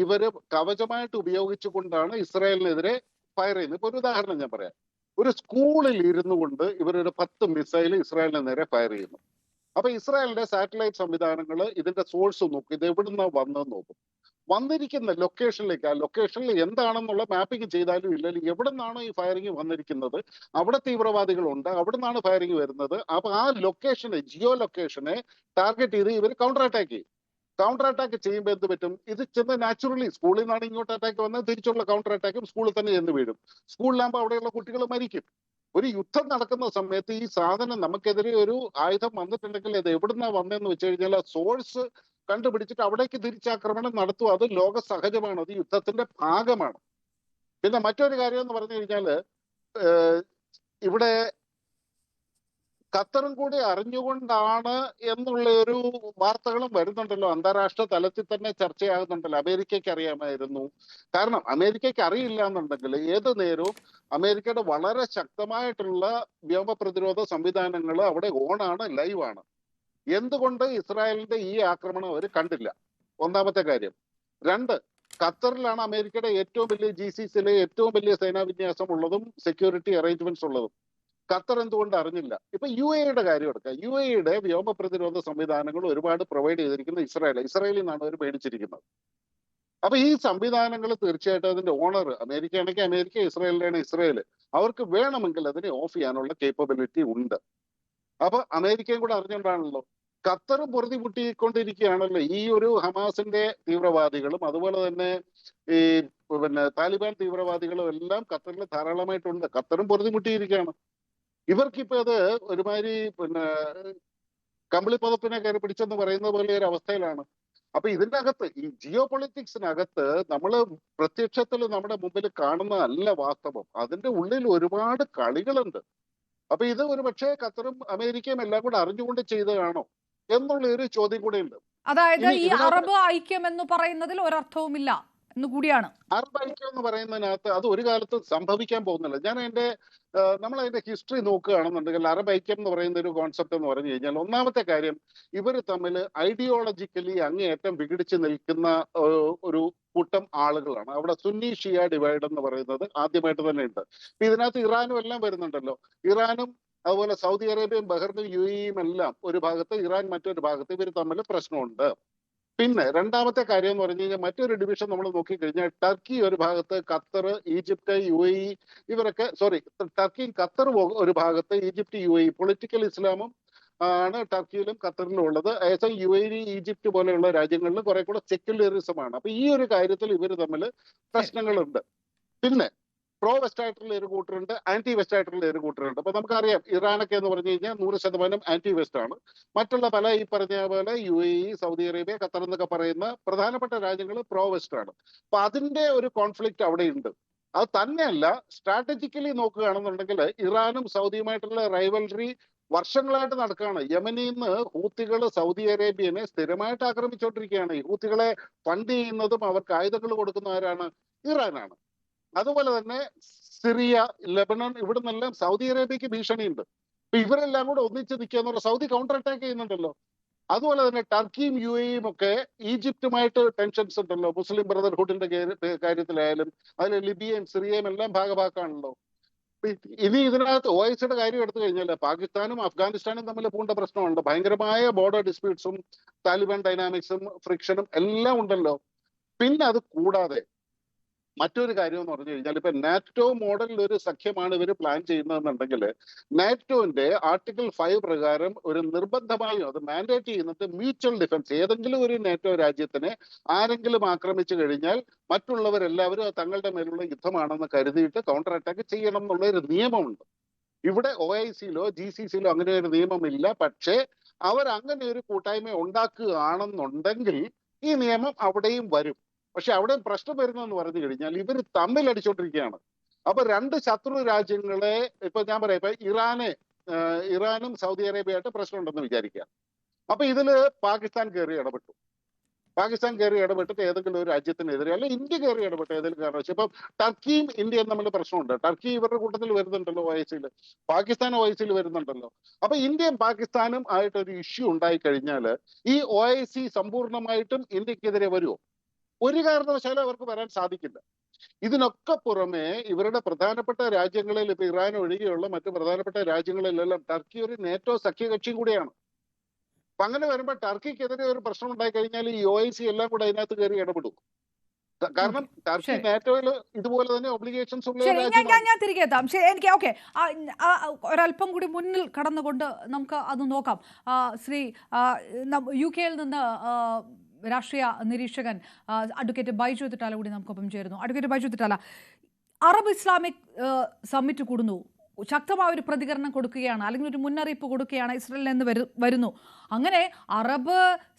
ഇവര് കവചമായിട്ട് ഉപയോഗിച്ചുകൊണ്ടാണ് ഇസ്രായേലിനെതിരെ ഫയർ ചെയ്യുന്നത്. ഇപ്പൊ ഒരു ഉദാഹരണം ഞാൻ പറയാം. ഒരു സ്കൂളിൽ ഇരുന്നു കൊണ്ട് ഇവരൊരു 10 മിസൈൽ ഇസ്രായേലിന് നേരെ ഫയർ ചെയ്യുന്നു. അപ്പൊ ഇസ്രായേലിന്റെ സാറ്റലൈറ്റ് സംവിധാനങ്ങൾ ഇതിന്റെ സോഴ്സ് നോക്കും, ഇത് എവിടുന്ന വന്നെന്ന് നോക്കും. വന്നിരിക്കുന്ന ലൊക്കേഷനിലേക്ക്, ആ ലൊക്കേഷനിൽ എന്താണെന്നുള്ള മാപ്പിംഗ് ചെയ്താലും ഇല്ലെങ്കിൽ എവിടെ നിന്നാണോ ഈ ഫയറിംഗ് വന്നിരിക്കുന്നത്, അവിടെ തീവ്രവാദികളുണ്ട്, അവിടെ നിന്നാണ് ഫയറിംഗ് വരുന്നത്. അപ്പൊ ആ ലൊക്കേഷനെ, ജിയോ ലൊക്കേഷനെ ടാർഗറ്റ് ചെയ്ത് ഇവർ കൗണ്ടർ അറ്റാക്ക് ചെയ്യും. കൗണ്ടർ അറ്റാക്ക് ചെയ്യുമ്പോൾ എന്ത് പറ്റും? ഇത് ചെന്ന് നാച്ചുറലി സ്കൂളിൽ നിന്നാണ് ഇങ്ങോട്ട് അറ്റാക്ക് വന്നാൽ തിരിച്ചുള്ള കൗണ്ടർ അറ്റാക്കും സ്കൂളിൽ തന്നെ ചെന്ന് വീഴും. സ്കൂളിലാകുമ്പോൾ അവിടെയുള്ള കുട്ടികൾ മരിക്കും. ഒരു യുദ്ധം നടക്കുന്ന സമയത്ത് ഈ സാധനം നമുക്കെതിരെ ഒരു ആയുധം വന്നിട്ടുണ്ടെങ്കിൽ അത് എവിടുന്നാ വന്നതെന്ന് വെച്ച് കഴിഞ്ഞാൽ ആ സോഴ്സ് കണ്ടുപിടിച്ചിട്ട് അവിടേക്ക് തിരിച്ചാക്രമണം നടത്തുക. അത് ലോക സഹജമാണ്, അത് യുദ്ധത്തിന്റെ ഭാഗമാണ്. പിന്നെ മറ്റൊരു കാര്യം എന്ന് പറഞ്ഞു കഴിഞ്ഞാല് ഇവിടെ ഖത്തറും കൂടി അറിഞ്ഞുകൊണ്ടാണ് എന്നുള്ള ഒരു വാർത്തകളും വരുന്നുണ്ടല്ലോ. അന്താരാഷ്ട്ര തലത്തിൽ തന്നെ ചർച്ചയാകുന്നുണ്ടല്ലോ. അമേരിക്കയ്ക്ക് അറിയാമായിരുന്നു. കാരണം അമേരിക്കയ്ക്ക് അറിയില്ല എന്നുണ്ടെങ്കിൽ ഏത് നേരവും അമേരിക്കയുടെ വളരെ ശക്തമായിട്ടുള്ള വ്യോമ പ്രതിരോധ സംവിധാനങ്ങൾ അവിടെ ഓണാണ്, ലൈവാണ്. എന്തുകൊണ്ട് ഇസ്രായേലിന്റെ ഈ ആക്രമണം അവർ കണ്ടില്ല? ഒന്നാമത്തെ കാര്യം. 2, ഖത്തറിലാണ് അമേരിക്കയുടെ ഏറ്റവും വലിയ GCCയിലെ ഏറ്റവും വലിയ സേനാ വിന്യാസം ഉള്ളതും സെക്യൂരിറ്റി അറേഞ്ച്മെന്റ്സ് ഉള്ളതും. ഖത്തർ എന്തുകൊണ്ട് അറിഞ്ഞില്ല? ഇപ്പൊ UAEയുടെ കാര്യം എടുക്കാം. UAEയുടെ വ്യോമ പ്രതിരോധ സംവിധാനങ്ങൾ ഒരുപാട് പ്രൊവൈഡ് ചെയ്തിരിക്കുന്ന ഇസ്രായേലിൽ നിന്നാണ് അവർ മേടിച്ചിരിക്കുന്നത്. അപ്പൊ ഈ സംവിധാനങ്ങൾ തീർച്ചയായിട്ടും അതിന്റെ ഓണർ അമേരിക്കയാണെങ്കിൽ അമേരിക്ക, ഇസ്രായേലിലാണ് ഇസ്രായേൽ. അവർക്ക് വേണമെങ്കിൽ അതിനെ ഓഫ് ചെയ്യാനുള്ള കേപ്പബിലിറ്റി ഉണ്ട്. അപ്പൊ അമേരിക്കയും കൂടെ അറിഞ്ഞുകൊണ്ടാണല്ലോ. ഖത്തറും പൊറുതി മുട്ടിക്കൊണ്ടിരിക്കുകയാണല്ലോ. ഈ ഒരു ഹമാസിന്റെ തീവ്രവാദികളും അതുപോലെ തന്നെ ഈ താലിബാൻ തീവ്രവാദികളും എല്ലാം ഖത്തറിൽ ധാരാളമായിട്ടുണ്ട്. ഖത്തറും പൊറുതി മുട്ടിയിരിക്കുകയാണ്. ഇവർക്കിപ്പോ അത് ഒരുമാതിരി കമ്പിളി പതപ്പിനെ കയറി പിടിച്ചെന്ന് പറയുന്ന പോലെ ഒരു അവസ്ഥയിലാണ്. അപ്പൊ ഇതിന്റെ അകത്ത് ഈ ജിയോ പൊളിറ്റിക്സിനകത്ത് നമ്മൾ പ്രത്യക്ഷത്തിൽ നമ്മുടെ മുമ്പിൽ കാണുന്നതല്ല വാസ്തവം. അതിന്റെ ഉള്ളിൽ ഒരുപാട് കളികളുണ്ട്. അപ്പൊ ഇത് ഒരു പക്ഷേ ഖത്തറും അമേരിക്കയും എല്ലാം കൂടെ അറിഞ്ഞുകൊണ്ട് ചെയ്തതാണോ എന്നുള്ള ഒരു ചോദ്യം കൂടെ ഉണ്ട്. അതായത് ഈ അറബ് ഐക്യം എന്ന് പറയുന്നതിൽ ഒരർത്ഥവുമില്ല എന്നുകൂടിയാണ്. അറബ് ഐക്യം എന്ന് പറയുന്നതിനകത്ത് അത് ഒരു കാലത്ത് സംഭവിക്കാൻ പോകുന്നില്ല. ഞാൻ നമ്മൾ അതിന്റെ ഹിസ്റ്ററി നോക്കുകയാണെന്നുണ്ടെങ്കിൽ അറബ് ഐക്യം എന്ന് പറയുന്ന ഒരു കോൺസെപ്റ്റ് എന്ന് പറഞ്ഞു കഴിഞ്ഞാൽ ഒന്നാമത്തെ കാര്യം ഇവർ തമ്മിൽ ഐഡിയോളജിക്കലി അങ്ങേയറ്റം വിഘടിച്ച് നിൽക്കുന്ന ഒരു കൂട്ടം ആളുകളാണ്. അവിടെ സുന്നി ഷിയ ഡിവൈഡ് എന്ന് പറയുന്നത് ആദ്യമായിട്ട് തന്നെ ഉണ്ട്. ഇപ്പൊ ഇതിനകത്ത് ഇറാനും എല്ലാം വരുന്നുണ്ടല്ലോ. ഇറാനും അതുപോലെ സൗദി അറേബ്യയും ബഹ്റിനും UAEയും എല്ലാം ഒരു ഭാഗത്ത്, ഇറാൻ മറ്റൊരു ഭാഗത്ത്, ഇവർ തമ്മിൽ പ്രശ്നമുണ്ട്. പിന്നെ രണ്ടാമത്തെ കാര്യം എന്ന് പറഞ്ഞു കഴിഞ്ഞാൽ മറ്റൊരു ഡിവിഷൻ നമ്മൾ നോക്കിക്കഴിഞ്ഞാൽ ടർക്കി ഒരു ഭാഗത്ത്, ഖത്തർ, ഈജിപ്റ്റ്, UAE ഇവരൊക്കെ ടർക്കിയും ഖത്തറും ഒരു ഭാഗത്ത്, ഈജിപ്റ്റ്, UAE പൊളിറ്റിക്കൽ ഇസ്ലാമും ആണ് ടർക്കിയിലും ഖത്തറിലും ഉള്ളത്. ഏകദേശം UAE, ഈജിപ്റ്റ് പോലെയുള്ള രാജ്യങ്ങളിൽ കുറെ കൂടെ സെക്യുലറിസമാണ്. അപ്പൊ ഈ ഒരു കാര്യത്തിൽ ഇവർ തമ്മിൽ പ്രശ്നങ്ങളുണ്ട്. പിന്നെ പ്രോ വെസ്റ്റ് ആയിട്ടുള്ള ഒരു കൂട്ടരുണ്ട്, ആന്റി വെസ്റ്റ് ആയിട്ടുള്ള ഒരു കൂട്ടരുണ്ട്. അപ്പൊ നമുക്കറിയാം ഇറാനൊക്കെ എന്ന് പറഞ്ഞു കഴിഞ്ഞാൽ 100% ആന്റി വെസ്റ്റ് ആണ്. മറ്റുള്ള പല ഈ പറഞ്ഞ പോലെ UAE, സൗദി അറേബ്യ, ഖത്തർ എന്നൊക്കെ പറയുന്ന പ്രധാനപ്പെട്ട രാജ്യങ്ങൾ പ്രോ വെസ്റ്റ് ആണ്. അപ്പൊ അതിന്റെ ഒരു കോൺഫ്ലിക്റ്റ് അവിടെ ഉണ്ട്. അത് തന്നെയല്ല, സ്ട്രാറ്റജിക്കലി നോക്കുകയാണെന്നുണ്ടെങ്കിൽ ഇറാനും സൗദിയുമായിട്ടുള്ള റൈവൽറി വർഷങ്ങളായിട്ട് നടക്കുകയാണ്. യമനിൽ നിന്ന് ഹൂത്തികൾ സൗദി അറേബ്യനെ സ്ഥിരമായിട്ട് ആക്രമിച്ചുകൊണ്ടിരിക്കുകയാണ്. ഈ ഹൂത്തികളെ ഫണ്ട് ചെയ്യുന്നതും അവർക്ക് ആയുധങ്ങൾ കൊടുക്കുന്ന ആരാണ്? ഇറാനാണ്. അതുപോലെ തന്നെ സിറിയ, ലെബനൻ, ഇവിടെ നിന്നെല്ലാം സൗദി അറേബ്യക്ക് ഭീഷണിയുണ്ട്. അപ്പൊ ഇവരെല്ലാം കൂടെ ഒന്നിച്ച് നിൽക്കുക എന്ന് പറഞ്ഞാൽ സൗദി കൗണ്ടർ അറ്റാക്ക് ചെയ്യുന്നുണ്ടല്ലോ. അതുപോലെ തന്നെ ടർക്കിയും UAEയും ഒക്കെ ഈജിപ്തുമായിട്ട് ടെൻഷൻസ് ഉണ്ടല്ലോ. മുസ്ലിം ബ്രദർഹുഡിന്റെ കാര്യത്തിലായാലും അതിൽ ലിബിയയും സിറിയയും എല്ലാം ഭാഗഭാക്കാണല്ലോ. ഇനി ഇതിനകത്ത് OICയുടെ കാര്യം എടുത്തു കഴിഞ്ഞാൽ പാകിസ്ഥാനും അഫ്ഗാനിസ്ഥാനും തമ്മിൽ പൂണ്ട പ്രശ്നമുണ്ട്. ഭയങ്കരമായ ബോർഡർ ഡിസ്പ്യൂട്ട്സും താലിബാൻ ഡൈനാമിക്സും ഫ്രിക്ഷനും എല്ലാം ഉണ്ടല്ലോ. പിന്നെ അത് കൂടാതെ മറ്റൊരു കാര്യം എന്ന് പറഞ്ഞു കഴിഞ്ഞാൽ ഇപ്പൊ നാറ്റോ മോഡലിൽ ഒരു സഖ്യമാണ് ഇവർ പ്ലാൻ ചെയ്യുന്നതെന്നുണ്ടെങ്കിൽ നാറ്റോന്റെ ആർട്ടിക്കിൾ 5 പ്രകാരം ഒരു നിർബന്ധമായും അത് മാൻഡേറ്റ് ചെയ്യുന്നത് മ്യൂച്വൽ ഡിഫൻസ്. ഏതെങ്കിലും ഒരു നാറ്റോ രാജ്യത്തിനെ ആരെങ്കിലും ആക്രമിച്ചു കഴിഞ്ഞാൽ മറ്റുള്ളവരെല്ലാവരും തങ്ങളുടെ മേലുള്ള യുദ്ധമാണെന്ന് കരുതിയിട്ട് കൗണ്ടർ അറ്റാക്ക് ചെയ്യണം എന്നുള്ള ഒരു നിയമമുണ്ട്. ഇവിടെ OICയിലോ GCCയിലോ അങ്ങനെ ഒരു നിയമമില്ല. പക്ഷേ അവർ അങ്ങനെ ഒരു കൂട്ടായ്മ ഉണ്ടാക്കുകയാണെന്നുണ്ടെങ്കിൽ ഈ നിയമം അവിടെയും വരും. പക്ഷെ അവിടെ പ്രശ്നം വരുന്നതെന്ന് പറഞ്ഞു കഴിഞ്ഞാൽ ഇവർ തമ്മിൽ അടിച്ചോണ്ടിരിക്കുകയാണ്. അപ്പൊ രണ്ട് ശത്രു രാജ്യങ്ങളെ ഇപ്പൊ ഞാൻ പറയാം, ഇപ്പൊ ഇറാനും സൗദി അറേബ്യയായിട്ട് പ്രശ്നമുണ്ടെന്ന് വിചാരിക്കുക. അപ്പൊ ഇതില് പാകിസ്ഥാൻ കയറി ഇടപെട്ടു. പാകിസ്ഥാൻ കയറി ഇടപെട്ടിട്ട് ഏതെങ്കിലും ഒരു രാജ്യത്തിനെതിരെ അല്ലെ ഇന്ത്യ കയറി ഇടപെട്ട് ഏതെങ്കിലും കാരണം വെച്ചാൽ ഇപ്പം ടർക്കിയും ഇന്ത്യയും തമ്മിൽ പ്രശ്നമുണ്ട്. ടർക്കി ഇവരുടെ കൂട്ടത്തിൽ വരുന്നുണ്ടല്ലോ OICയിൽ, പാകിസ്ഥാൻ OICയിൽ വരുന്നുണ്ടല്ലോ. അപ്പൊ ഇന്ത്യയും പാകിസ്ഥാനും ആയിട്ടൊരു ഇഷ്യൂ ഉണ്ടായി കഴിഞ്ഞാൽ ഈ OIC സമ്പൂർണ്ണമായിട്ടും ഇന്ത്യക്കെതിരെ വരുമോ? ഒരു കാരണവശാലും അവർക്ക് വരാൻ സാധിക്കില്ല. ഇതിനൊക്കെ പുറമെ ഇവരുടെ പ്രധാനപ്പെട്ട രാജ്യങ്ങളിൽ ഇപ്പൊ ഇറാൻ ഒഴികെയുള്ള മറ്റു പ്രധാനപ്പെട്ട രാജ്യങ്ങളിലെല്ലാം ടർക്കി ഒരു നേറ്റോ സഖ്യകക്ഷിയും കൂടിയാണ്. അപ്പൊ അങ്ങനെ വരുമ്പോൾ ടർക്കിക്കെതിരെ ഒരു പ്രശ്നം ഉണ്ടായി കഴിഞ്ഞാൽ ഈ OIC എല്ലാം കൂടെ അതിനകത്ത് കയറി ഇടപെടും. കാരണം ടർക്കി നാറ്റോയിൽ ഇതുപോലെ തന്നെ ഒബ്ലിഗേഷൻസ് ഉള്ള രാജ്യമാണ്. ഞാൻ തിരികെ എത്താം. ശരി, എനിക്ക് ഓക്കെ, ഒരല്പം കൂടി മുന്നിൽ കടന്നുകൊണ്ട് നമുക്ക് അത് നോക്കാം. ശ്രീ UK-യിൽ നിന്ന് രാഷ്ട്രീയ നിരീക്ഷകൻ അഡ്വക്കേറ്റ് ബൈജു തിട്ടാല കൂടി നമുക്കൊപ്പം ചേരുന്നു. Advocate Baiju Thittala, Arab Islamic summit കൂടുന്നു, ശക്തമായ ഒരു പ്രതികരണം കൊടുക്കുകയാണ്, അല്ലെങ്കിൽ ഒരു മുന്നറിയിപ്പ് കൊടുക്കുകയാണ് ഇസ്രയേലിൽ നിന്ന് വരുന്നു. അങ്ങനെ അറബ്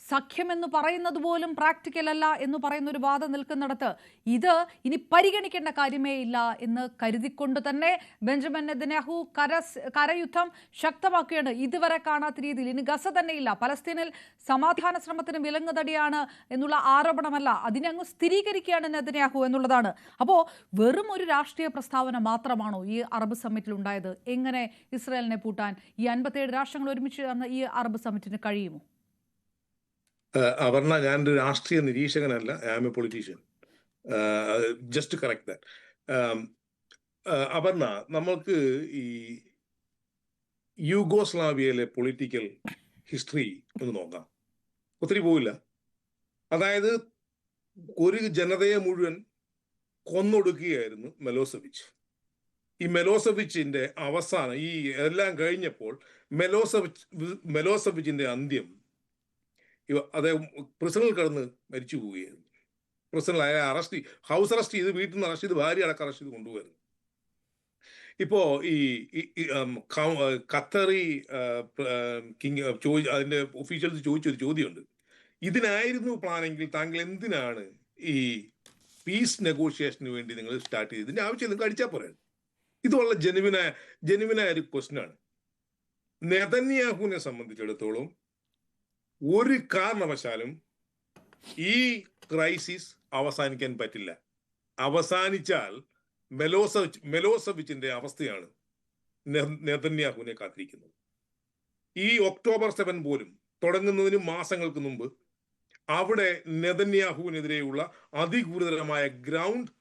സഖ്യം എന്ന് പറയുന്നത് പോലും പ്രാക്ടിക്കൽ അല്ല എന്ന് പറയുന്ന ഒരു വാദം നിൽക്കുന്നിടത്ത് ഇത് ഇനി പരിഗണിക്കേണ്ട കാര്യമേ ഇല്ല എന്ന് കരുതിക്കൊണ്ട് തന്നെ ബെഞ്ചമിൻ നെതന്യാഹു കരയുദ്ധം ശക്തമാക്കുകയാണ്. ഇതുവരെ കാണാത്ത രീതിയിൽ ഇനി ഗസ തന്നെയില്ല, പലസ്തീനിൽ സമാധാന ശ്രമത്തിന് വിലങ്ങുതടിയാണ് എന്നുള്ള ആരോപണമല്ല, അതിനെ അങ്ങ് സ്ഥിരീകരിക്കുകയാണ് നെതന്യാഹു എന്നുള്ളതാണ്. അപ്പോൾ വെറും ഒരു രാഷ്ട്രീയ പ്രസ്താവന മാത്രമാണോ ഈ അറബ് സമ്മിറ്റിൽ ഉണ്ടായത്? എങ്ങനെ ഇസ്രായേലിനെ പൂട്ടാൻ ഈ 57 രാഷ്ട്രങ്ങൾ ഒരുമിച്ച് ചേർന്ന ഈ അറബ് സമ്മിറ്റിന് കഴിയുമോ? അപർണ, ഞാനൊരു രാഷ്ട്രീയ നിരീക്ഷകനല്ല, I am a politician. Just correct that. Aparna, നമ്മൾക്ക് ഈ യൂഗോസ്ലാവിയയിലെ പൊളിറ്റിക്കൽ ഹിസ്റ്ററി ഒന്ന് നോക്കാം. ഒത്തിരി പോവില്ല. അതായത് ഒരു ജനതയെ മുഴുവൻ കൊന്നൊടുക്കുകയായിരുന്നു മെലോസെവിച്ച്. ഈ മെലോസെവിച്ചിന്റെ അവസാനം ഈ എല്ലാം കഴിഞ്ഞപ്പോൾ മെലോസെവിച്ചിന്റെ അന്ത്യം അദ്ദേഹം പ്രിസണിൽ കിടന്ന് മരിച്ചു പോവുകയായിരുന്നു. പ്രിസണിൽ അയാളെ ഹൗസ് അറസ്റ്റ് ചെയ്ത്, വീട്ടിൽ നിന്ന് അറസ്റ്റ് ചെയ്ത്, ഭാര്യ അടക്കം അറസ്റ്റ് ചെയ്ത് കൊണ്ടുപോയിരുന്നു. ഇപ്പോ ഈ ഖത്തറി കിങ് അതിന്റെ ഒഫീഷ്യൽസ് ചോദിച്ചൊരു ചോദ്യമുണ്ട്, ഇതിനായിരുന്നു പ്ലാനെങ്കിൽ താങ്കൾ എന്തിനാണ് ഈ പീസ് നെഗോഷിയേഷന് വേണ്ടി നിങ്ങൾ സ്റ്റാർട്ട് ചെയ്ത്? ഇതിന്റെ ആവശ്യം നിങ്ങൾക്ക് അടിച്ചാൽ പോരാ. ഇത് വളരെ ജെനുവിനായ ഒരു ക്വസ്റ്റ്യനാണ്. നെതന്യാഹുവിനെ സംബന്ധിച്ചിടത്തോളം ഒരു കാരണവശാലും ഈ ക്രൈസിസ് അവസാനിക്കാൻ പറ്റില്ല. അവസാനിച്ചാൽ മെലോസെവിച്ചിന്റെ അവസ്ഥയാണ് നെതന്യാഹുവിനെ കാത്തിരിക്കുന്നത്. ഈ ഒക്ടോബർ 7 പോലും തുടങ്ങുന്നതിന് മാസങ്ങൾക്ക് മുമ്പ് അവിടെ നെതന്യാഹുവിനെതിരെയുള്ള അതിഗുരുതരമായ ഗ്രൗണ്ട്,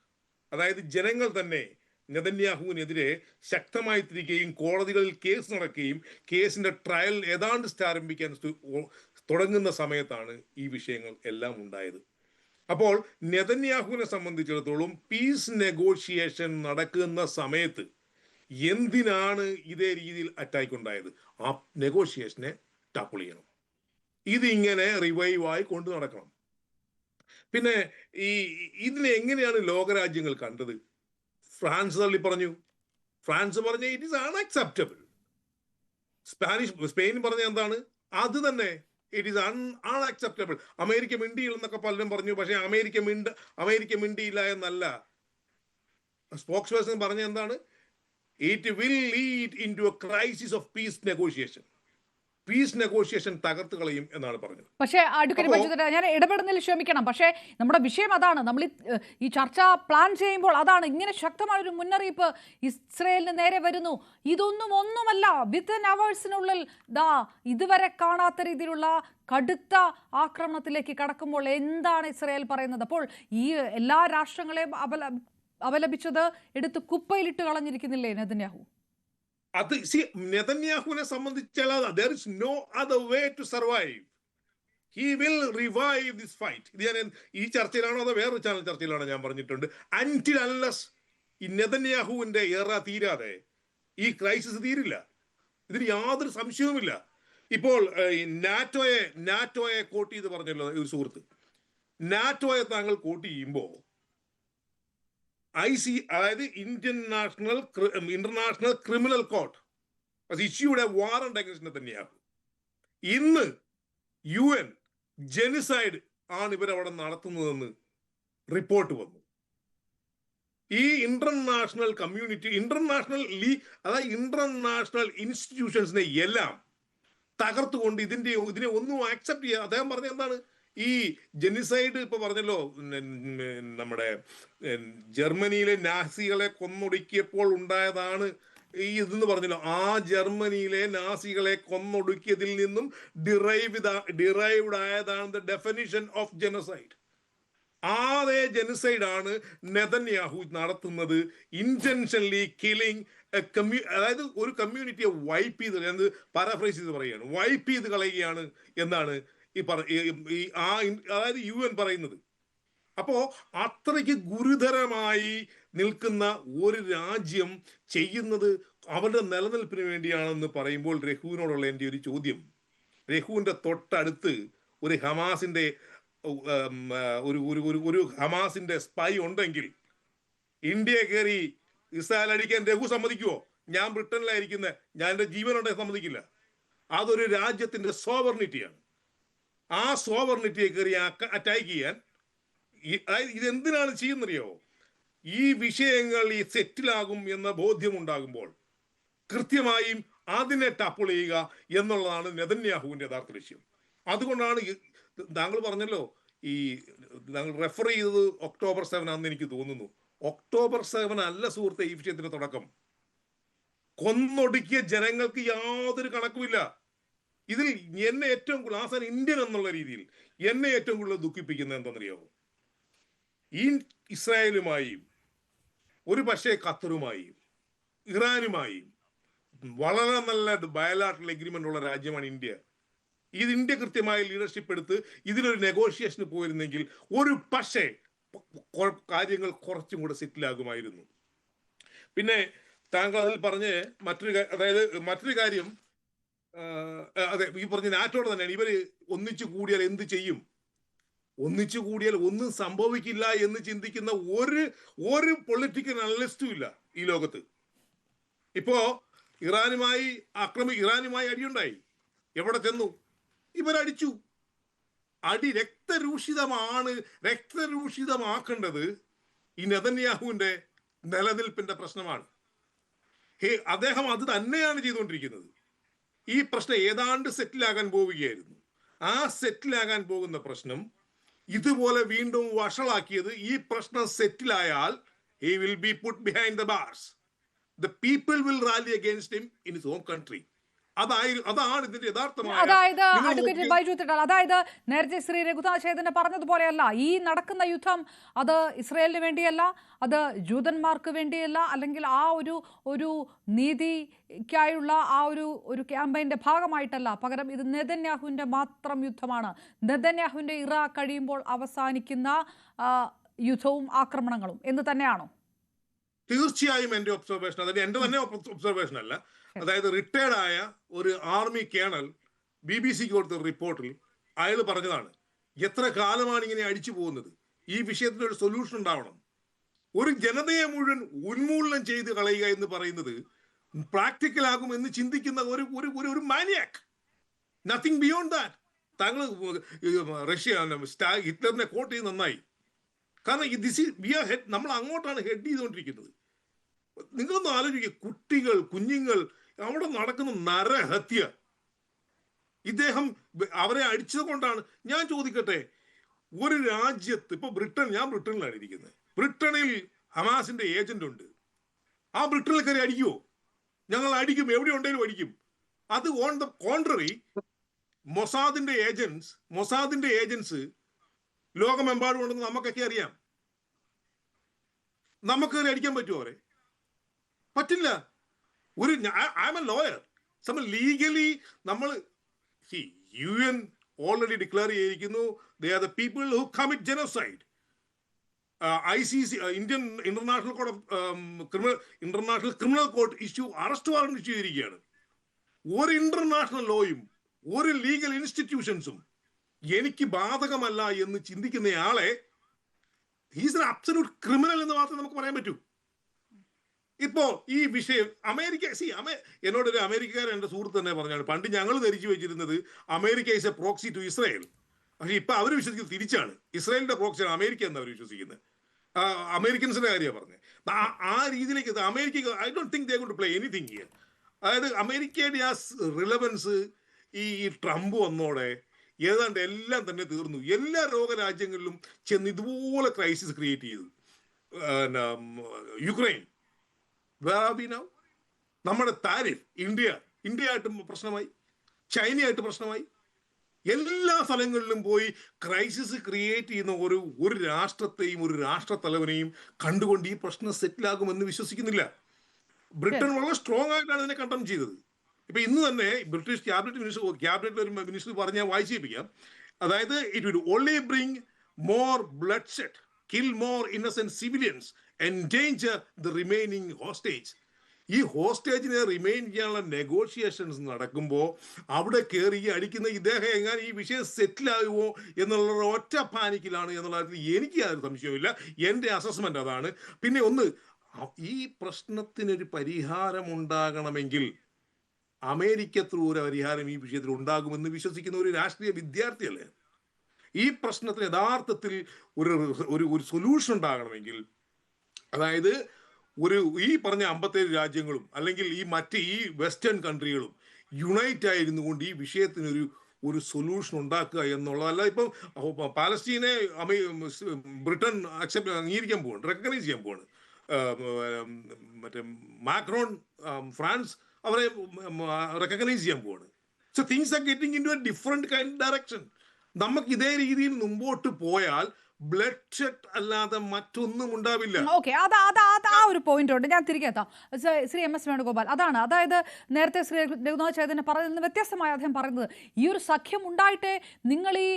അതായത് ജനങ്ങൾ തന്നെ നെതന്യാഹുവിനെതിരെ ശക്തമായി തിരിക്കുകയും കോടതികളിൽ കേസ് നടക്കുകയും കേസിന്റെ ട്രയൽ ഏതാണ്ട് ആരംഭിക്കാൻ തുടങ്ങുന്ന സമയത്താണ് ഈ വിഷയങ്ങൾ എല്ലാം ഉണ്ടായത്. അപ്പോൾ നെതന്യാഹുവിനെ സംബന്ധിച്ചിടത്തോളം പീസ് നെഗോഷിയേഷൻ നടക്കുന്ന സമയത്ത് എന്തിനാണ് ഇതേ രീതിയിൽ അറ്റാക്ക് ഉണ്ടായത്? ആ നെഗോഷിയേഷനെ ടാപ്പിൾ ചെയ്യണം. ഇതിങ്ങനെ റിവൈവായി കൊണ്ടു നടക്കണം. പിന്നെ ഇതിനെ എങ്ങനെയാണ് ലോകരാജ്യങ്ങൾ കണ്ടത്? ഫ്രാൻസ് തള്ളി പറഞ്ഞു. ഫ്രാൻസ് പറഞ്ഞ ഇറ്റ് ഈസ് അൺഅക്സെപ്റ്റബിൾ. സ്പെയിൻ പറഞ്ഞ എന്താണ്? അത് തന്നെ, ഇറ്റ് ഈസ് അൺഅക്സെപ്റ്റബിൾ. അമേരിക്ക മിണ്ടിയില്ലെന്നൊക്കെ പലരും പറഞ്ഞു. പക്ഷെ അമേരിക്ക മിണ്ടിയില്ല എന്നല്ല. സ്പോക്സ് പേഴ്സൺ പറഞ്ഞ എന്താണ്? It will lead into a crisis of peace negotiation. Peace negotiation തകർത്ത് കളയും എന്നാണ് പറഞ്ഞത്. പക്ഷേ അഡ്വക്കേറ്റ്, ഞാൻ ഇടപെടുന്നതിൽ ക്ഷമിക്കണം, പക്ഷേ നമ്മുടെ വിഷയം അതാണ്. നമ്മൾ ഈ ചർച്ച പ്ലാൻ ചെയ്യുമ്പോൾ അതാണ്, ഇങ്ങനെ ശക്തമായൊരു മുന്നറിയിപ്പ് ഇസ്രയേലിന് നേരെ വരുന്നു. ഒന്നുമല്ല, വിത്തിൻ അവേഴ്സിനുള്ളിൽ ഇതുവരെ കാണാത്ത രീതിയിലുള്ള കടുത്ത ആക്രമണത്തിലേക്ക് കടക്കുമ്പോൾ എന്താണ് ഇസ്രയേൽ പറയുന്നത്? അപ്പോൾ ഈ എല്ലാ രാഷ്ട്രങ്ങളെയും അപലപിച്ചത് എടുത്ത് കുപ്പയിലിട്ട് കളഞ്ഞിരിക്കുന്നില്ലേ നെതന്യാഹു? അത് നെതന്യാഹുവിനെ സംബന്ധിച്ചാൽ there is no other way to survive. He will revive this fight. ഇത് ഞാൻ ഈ ചർച്ചയിലാണോ അതോ വേറൊരു ചാനൽ ചർച്ചയിലാണോ ഞാൻ പറഞ്ഞിട്ടുണ്ട്. അൻറ്റിൽ അൺലെസ് ഈ നെതന്യാഹുവിന്റെ എറ തീരാതെ ഈ ക്രൈസിസ് തീരില്ല. ഇതിന് യാതൊരു സംശയവുമില്ല. ഇപ്പോൾ നാറ്റോയെ കോട്ട് ചെയ്ത് പറഞ്ഞല്ലോ ഒരു സുഹൃത്ത്. നാറ്റോയെ താങ്കൾ കോട്ട് ചെയ്യുമ്പോൾ അതായത് international criminal court issued A warrant against Netanyahu. ഇന്ന് UN ജെനിസൈഡ് ആണ് ഇവരവിടെ നടത്തുന്നതെന്ന് റിപ്പോർട്ട് വന്നു. ഈ ഇന്റർനാഷണൽ കമ്മ്യൂണിറ്റി, അതായത് ഇന്റർനാഷണൽ ഇൻസ്റ്റിറ്റ്യൂഷൻസിനെ എല്ലാം തകർത്തുകൊണ്ട് ഇതിനെ ഒന്നും ആക്സെപ്റ്റ് ചെയ്യുക. അദ്ദേഹം പറഞ്ഞ എന്താണ്, ഈ ജെനിസൈഡ് ഇപ്പൊ പറഞ്ഞല്ലോ, നമ്മുടെ ജർമ്മനിയിലെ നാസികളെ കൊന്നൊടുക്കിയപ്പോൾ ഉണ്ടായതാണ് ഈ ഇതെന്ന് പറഞ്ഞല്ലോ. ആ ജർമ്മനിയിലെ നാസികളെ കൊന്നൊടുക്കിയതിൽ നിന്നും ഡിറൈവ്ഡ് ആയതാണ് ദ ഡെഫിനിഷൻ ഓഫ് ജെനോസൈഡ്. അതേ ജെനോസൈഡ് ആണ് നെതന്യാഹു നടത്തുന്നത്. ഇന്റൻഷനലി കില്ലിങ് അതായത് ഒരു കമ്മ്യൂണിറ്റിയെ വൈപ്പ് ചെയ്ത്, ഞാൻ പാരാഫ്രൈസ് ചെയ്ത് പറയുകയാണ്, വൈപ്പ് ചെയ്ത് കളയുകയാണ് എന്നാണ് അതായത് UN പറയുന്നത്. അപ്പോ അത്രയ്ക്ക് ഗുരുതരമായി നിൽക്കുന്ന ഒരു രാജ്യം ചെയ്യുന്നത് അവരുടെ നിലനിൽപ്പിന് വേണ്ടിയാണെന്ന് പറയുമ്പോൾ രഘുവിനോടുള്ള എൻ്റെ ഒരു ചോദ്യം, രഘുവിന്റെ തൊട്ടടുത്ത് ഒരു ഹമാസിന്റെ സ്പൈ ഉണ്ടെങ്കിൽ ഇന്ത്യയെ കയറി ഇസ്രായേൽ അടിക്കാൻ രഘു സമ്മതിക്കുവോ? ഞാൻ ബ്രിട്ടനിലായിരിക്കുന്നത്, ഞാൻ എൻ്റെ ജീവനുണ്ടെങ്കിൽ സമ്മതിക്കില്ല. അതൊരു രാജ്യത്തിന്റെ സോവർണിറ്റിയാണ്. ആ സോവർണിറ്റിയെ കയറി അറ്റാക്ക് ചെയ്യാൻ ഇതെന്തിനാണ് ചെയ്യുന്നറിയോ? ഈ വിഷയങ്ങൾ ഈ സെറ്റിലാകും എന്ന ബോധ്യമുണ്ടാകുമ്പോൾ കൃത്യമായും അതിനെ ടപ്പിൾ ചെയ്യുക എന്നുള്ളതാണ് നെതന്യാഹുവിന്റെ യഥാർത്ഥ ലക്ഷ്യം. അതുകൊണ്ടാണ് താങ്കൾ പറഞ്ഞല്ലോ, ഈ താങ്കൾ റെഫർ ചെയ്തത് October 7 ആണെന്ന് എനിക്ക് തോന്നുന്നു. October 7 അല്ല സുഹൃത്തെ ഈ വിഷയത്തിന്റെ തുടക്കം. കൊന്നൊടുക്കിയ ജനങ്ങൾക്ക് യാതൊരു കണക്കുമില്ല. ഇതിൽ എന്നെ ഏറ്റവും കൂടുതൽ ആസാൻ ഇന്ത്യൻ എന്നുള്ള രീതിയിൽ എന്നെ ഏറ്റവും കൂടുതൽ ദുഃഖിപ്പിക്കുന്നത് എന്താണെന്നറിയാമോ? ഈ ഇസ്രായേലുമായും ഒരു പക്ഷേ ഖത്തറുമായും ഇറാനുമായും വളരെ നല്ല ബയലാറ്ററൽ എഗ്രിമെന്റ് ഉള്ള രാജ്യമാണ് ഇന്ത്യ. ഇന്ത്യ കൃത്യമായി ലീഡർഷിപ്പ് എടുത്ത് ഇതിനൊരു നെഗോഷിയേഷന് പോയിരുന്നെങ്കിൽ ഒരു പക്ഷേ കാര്യങ്ങൾ കുറച്ചും കൂടെ സെറ്റിലാകുമായിരുന്നു. പിന്നെ താങ്കൾ അതിൽ പറഞ്ഞ് മറ്റൊരു കാര്യം, അതെ, ഈ പറഞ്ഞ നാറ്റോട് തന്നെയാണ്. ഇവര് ഒന്നിച്ചു കൂടിയാൽ എന്ത് ചെയ്യും? ഒന്നിച്ചു കൂടിയാൽ ഒന്നും സംഭവിക്കില്ല എന്ന് ചിന്തിക്കുന്ന ഒരു പൊളിറ്റിക്കൽ അനലിസ്റ്റും ഇല്ല ഈ ലോകത്ത്. ഇപ്പോ ഇറാനുമായി അടിയുണ്ടായി. എവിടെ ചെന്നു? ഇവരടിച്ചു. അടി രക്തരൂഷിതമാക്കേണ്ടത് ഈ നെതന്യാഹുവിന്റെ നിലനിൽപ്പിന്റെ പ്രശ്നമാണ്. അദ്ദേഹം അത് തന്നെയാണ് ചെയ്തുകൊണ്ടിരിക്കുന്നത്. ഈ പ്രശ്നം ഏതാണ്ട് സെറ്റിലാകാൻ പോവുകയായിരുന്നു. ആ സെറ്റിലാകാൻ പോകുന്ന പ്രശ്നം ഇതുപോലെ വീണ്ടും വഷളാക്കിയത്, ഈ പ്രശ്നം സെറ്റിലായാൽ he will be put behind the bars. The people will rally against him in his own country. അതാണ് ഇതിന്റെ യഥാർത്ഥമായ. അതായത് അഡ്വക്കേറ്റ് ബൈജു തിട്ടാൽ, അതായത് നേരത്തെ ശ്രീ രഘുനാഥ് ചേതന് പറഞ്ഞതുപോലെയല്ല, ഈ നടക്കുന്ന യുദ്ധം അത് ഇസ്രയേലിന് വേണ്ടിയല്ല, അത് ജൂതന്മാർക്ക് വേണ്ടിയല്ല, അല്ലെങ്കിൽ ആ ഒരു നീതിക്കായുള്ള ആ ഒരു ക്യാമ്പയിന്റെ ഭാഗമായിട്ടല്ല. പകരം ഇത് നെതന്യാഹുവിന്റെ മാത്രം യുദ്ധമാണ്. നെതന്യാഹുവിന്റെ ഇറ കഴിയുമ്പോൾ അവസാനിക്കുന്ന യുദ്ധവും ആക്രമണങ്ങളും എന്ന് തന്നെയാണോ? തീർച്ചയായും എന്റെ ഒബ്സർവേഷൻ, അതായത് എന്റെ തന്നെ ഒബ്സർവേഷൻ അല്ല. അതായത് റിട്ടയർഡ് ആയ ഒരു ആർമി കേണൽ BBC-ക്ക് കൊടുത്ത റിപ്പോർട്ടിൽ അയാൾ പറഞ്ഞതാണ്, എത്ര കാലമാണ് ഇങ്ങനെ അടിച്ചു പോകുന്നത്, ഈ വിഷയത്തിന് ഒരു സൊല്യൂഷൻ ഉണ്ടാവണം. ഒരു ജനതയെ മുഴുവൻ ഉന്മൂലനം ചെയ്ത് കളയുക എന്ന് പറയുന്നത് പ്രാക്ടിക്കൽ ആകും എന്ന് ചിന്തിക്കുന്ന ഒരു മാനിയാക്ക്. Nothing beyond that. താങ്കൾ ഹിറ്റ്ലറിനെ കോട്ട് ചെയ്ത് നന്നായി. കാരണം നമ്മൾ അങ്ങോട്ടാണ് ഹെഡ് ചെയ്തുകൊണ്ടിരിക്കുന്നത്. നിങ്ങളൊന്ന് ആലോചിക്കുക, കുഞ്ഞുങ്ങൾ അവിടെ നടക്കുന്ന നരഹത്യ. ഇദ്ദേഹം അവരെ അടിച്ചത് കൊണ്ടാണ്. ഞാൻ ചോദിക്കട്ടെ, ഒരു രാജ്യത്ത് ഇപ്പൊ ഞാൻ ബ്രിട്ടനിലാണ് ഇരിക്കുന്നത്. ബ്രിട്ടനിൽ ഹമാസിന്റെ ഏജന്റ് ഉണ്ട്. ആ ബ്രിട്ടനിൽ കയറി അടിക്കുമോ? ഞങ്ങൾ അടിക്കും, എവിടെ ഉണ്ടെങ്കിലും അടിക്കും. അത് ഓൺ ദ കോൺട്രറി മൊസാദിന്റെ ഏജൻസ് ലോകമെമ്പാടും ഉണ്ടെന്ന് നമുക്കൊക്കെ അറിയാം. നമുക്ക് അടിക്കാൻ പറ്റുമോ അവരെ? പറ്റില്ല. I M A lawyer. Legally നമ്മൾ UN ഓൾറെഡി ഡിക്ലെയർ ചെയ്തിരിക്കുന്നു, they are the people who commit genocide. ICC, Indian international court of international criminal court arrest warrant issue ചെയ്തിരിക്കുകയാണ്. ഒരു ഇന്റർനാഷണൽ ലോയും ഒരു ലീഗൽ ഇൻസ്റ്റിറ്റ്യൂഷൻസും എനിക്ക് ബാധകമല്ല എന്ന് ചിന്തിക്കുന്നയാളെ ഹീസ് എൻ അബ്സല്യൂട്ട് ക്രിമിനൽ എന്ന് മാത്രമേ നമുക്ക് പറയാൻ പറ്റൂ. ഇപ്പോ ഈ വിഷയം എന്നോടൊരു അമേരിക്കക്കാരൻ എൻ്റെ സുഹൃത്ത് തന്നെ പറഞ്ഞാണ്, പണ്ട് ഞങ്ങൾ ധരിച്ചു വെച്ചിരുന്നത് America is a proxy to Israel. പക്ഷെ ഇപ്പൊ അവർ വിശ്വസിക്കുന്നത് തിരിച്ചാണ്, ഇസ്രായേലിന്റെ പ്രോക്സിയാണ് അമേരിക്ക എന്ന് അവർ വിശ്വസിക്കുന്നത്. അമേരിക്കൻസിന്റെ കാര്യമാണ് പറഞ്ഞത്. ആ രീതിയിലേക്ക് America I don't think they going to play anything here. അതായത് അമേരിക്കയുടെ ആ റിലവൻസ് ഈ ട്രംപ് വന്നോടെ ഏതാണ്ട് എല്ലാം തന്നെ തീർന്നു. എല്ലാ ലോകരാജ്യങ്ങളിലും ചെന്ന് ഇതുപോലെ ക്രൈസിസ് ക്രിയേറ്റ് ചെയ്തു. യുക്രൈൻ, നമ്മുടെ താരിഫ് ഇന്ത്യയായിട്ട് പ്രശ്നമായി, ചൈനയായിട്ട് പ്രശ്നമായി. എല്ലാ സ്ഥലങ്ങളിലും പോയി ക്രൈസിസ് ക്രിയേറ്റ് ചെയ്യുന്ന ഒരു രാഷ്ട്രത്തെയും ഒരു രാഷ്ട്രത്തലവനെയും കണ്ടുകൊണ്ട് ഈ പ്രശ്നം സെറ്റിലാകുമെന്ന് വിശ്വസിക്കുന്നില്ല. ബ്രിട്ടൻ വളരെ സ്ട്രോങ് ആയിട്ടാണ് ഇതിനെ കണ്ടം ചെയ്തത്. ഇപ്പൊ ഇന്ന് തന്നെ ബ്രിട്ടീഷ് ക്യാബിനറ്റിൽ ഒരു മിനിസ്റ്റർ പറഞ്ഞാൽ വായിച്ചേപ്പിക്കാം. അതായത് it will only bring more blood shed, kill more Innocent civilians, endanger the remaining hostage. ഈ ഹോസ്റ്റേജിനെ റിമൈൻ ചെയ്യാനുള്ള നെഗോഷിയേഷൻസ് നടക്കുമ്പോൾ അവിടെ കയറി അടിക്കുന്ന ഇദ്ദേഹം എങ്ങനെ ഈ വിഷയം സെറ്റിലാകുമോ എന്നുള്ള ഒറ്റ പാനിക്കിലാണ് എന്നുള്ള എനിക്ക് യാതൊരു സംശയവുമില്ല. എൻ്റെ അസസ്മെന്റ് അതാണ്. പിന്നെ ഈ പ്രശ്നത്തിനൊരു പരിഹാരം ഉണ്ടാകണമെങ്കിൽ അമേരിക്ക ത്രൂ ഒരു പരിഹാരം ഈ വിഷയത്തിൽ ഉണ്ടാകുമെന്ന് വിശ്വസിക്കുന്ന ഒരു രാഷ്ട്രീയ വിദ്യാർത്ഥിയല്ലേ. ഈ പ്രശ്നത്തിന് യഥാർത്ഥത്തിൽ ഒരു സൊല്യൂഷൻ ഉണ്ടാകണമെങ്കിൽ, അതായത് ഈ പറഞ്ഞ 57 രാജ്യങ്ങളും അല്ലെങ്കിൽ ഈ വെസ്റ്റേൺ കൺട്രികളും യുണൈറ്റ് ആയിരുന്നു കൊണ്ട് ഈ വിഷയത്തിനൊരു സൊല്യൂഷൻ ഉണ്ടാക്കുക എന്നുള്ളതല്ല. ഇപ്പം പാലസ്തീനെ ബ്രിട്ടൻ അംഗീകരിക്കാൻ പോവാണ്, റെക്കഗ്നൈസ് ചെയ്യാൻ പോവാണ്. മറ്റേ മാക്രോൺ ഫ്രാൻസ് അവരെ റെക്കഗ്നൈസ് ചെയ്യാൻ പോവാണ്. So things are getting into a different kind direction. നമുക്ക് ഇതേ രീതിയിൽ മുമ്പോട്ട് പോയാൽ ബ്ലഡ് ഷെഡ് അല്ലാതെ മറ്റൊന്നും ഉണ്ടാവില്ല. ഓക്കെ, ആ ഒരു പോയിന്റ് ഉണ്ട്. ഞാൻ തിരികെ എത്താം. ശ്രീ MS വേണുഗോപാൽ, അതായത് നേരത്തെ ശ്രീ രഘുനാഥ് ചൈതന്യ പറയുന്നത് വ്യത്യസ്തമായി അദ്ദേഹം പറയുന്നത്, ഈ ഒരു സഖ്യം ഉണ്ടായിട്ടേ നിങ്ങൾ ഈ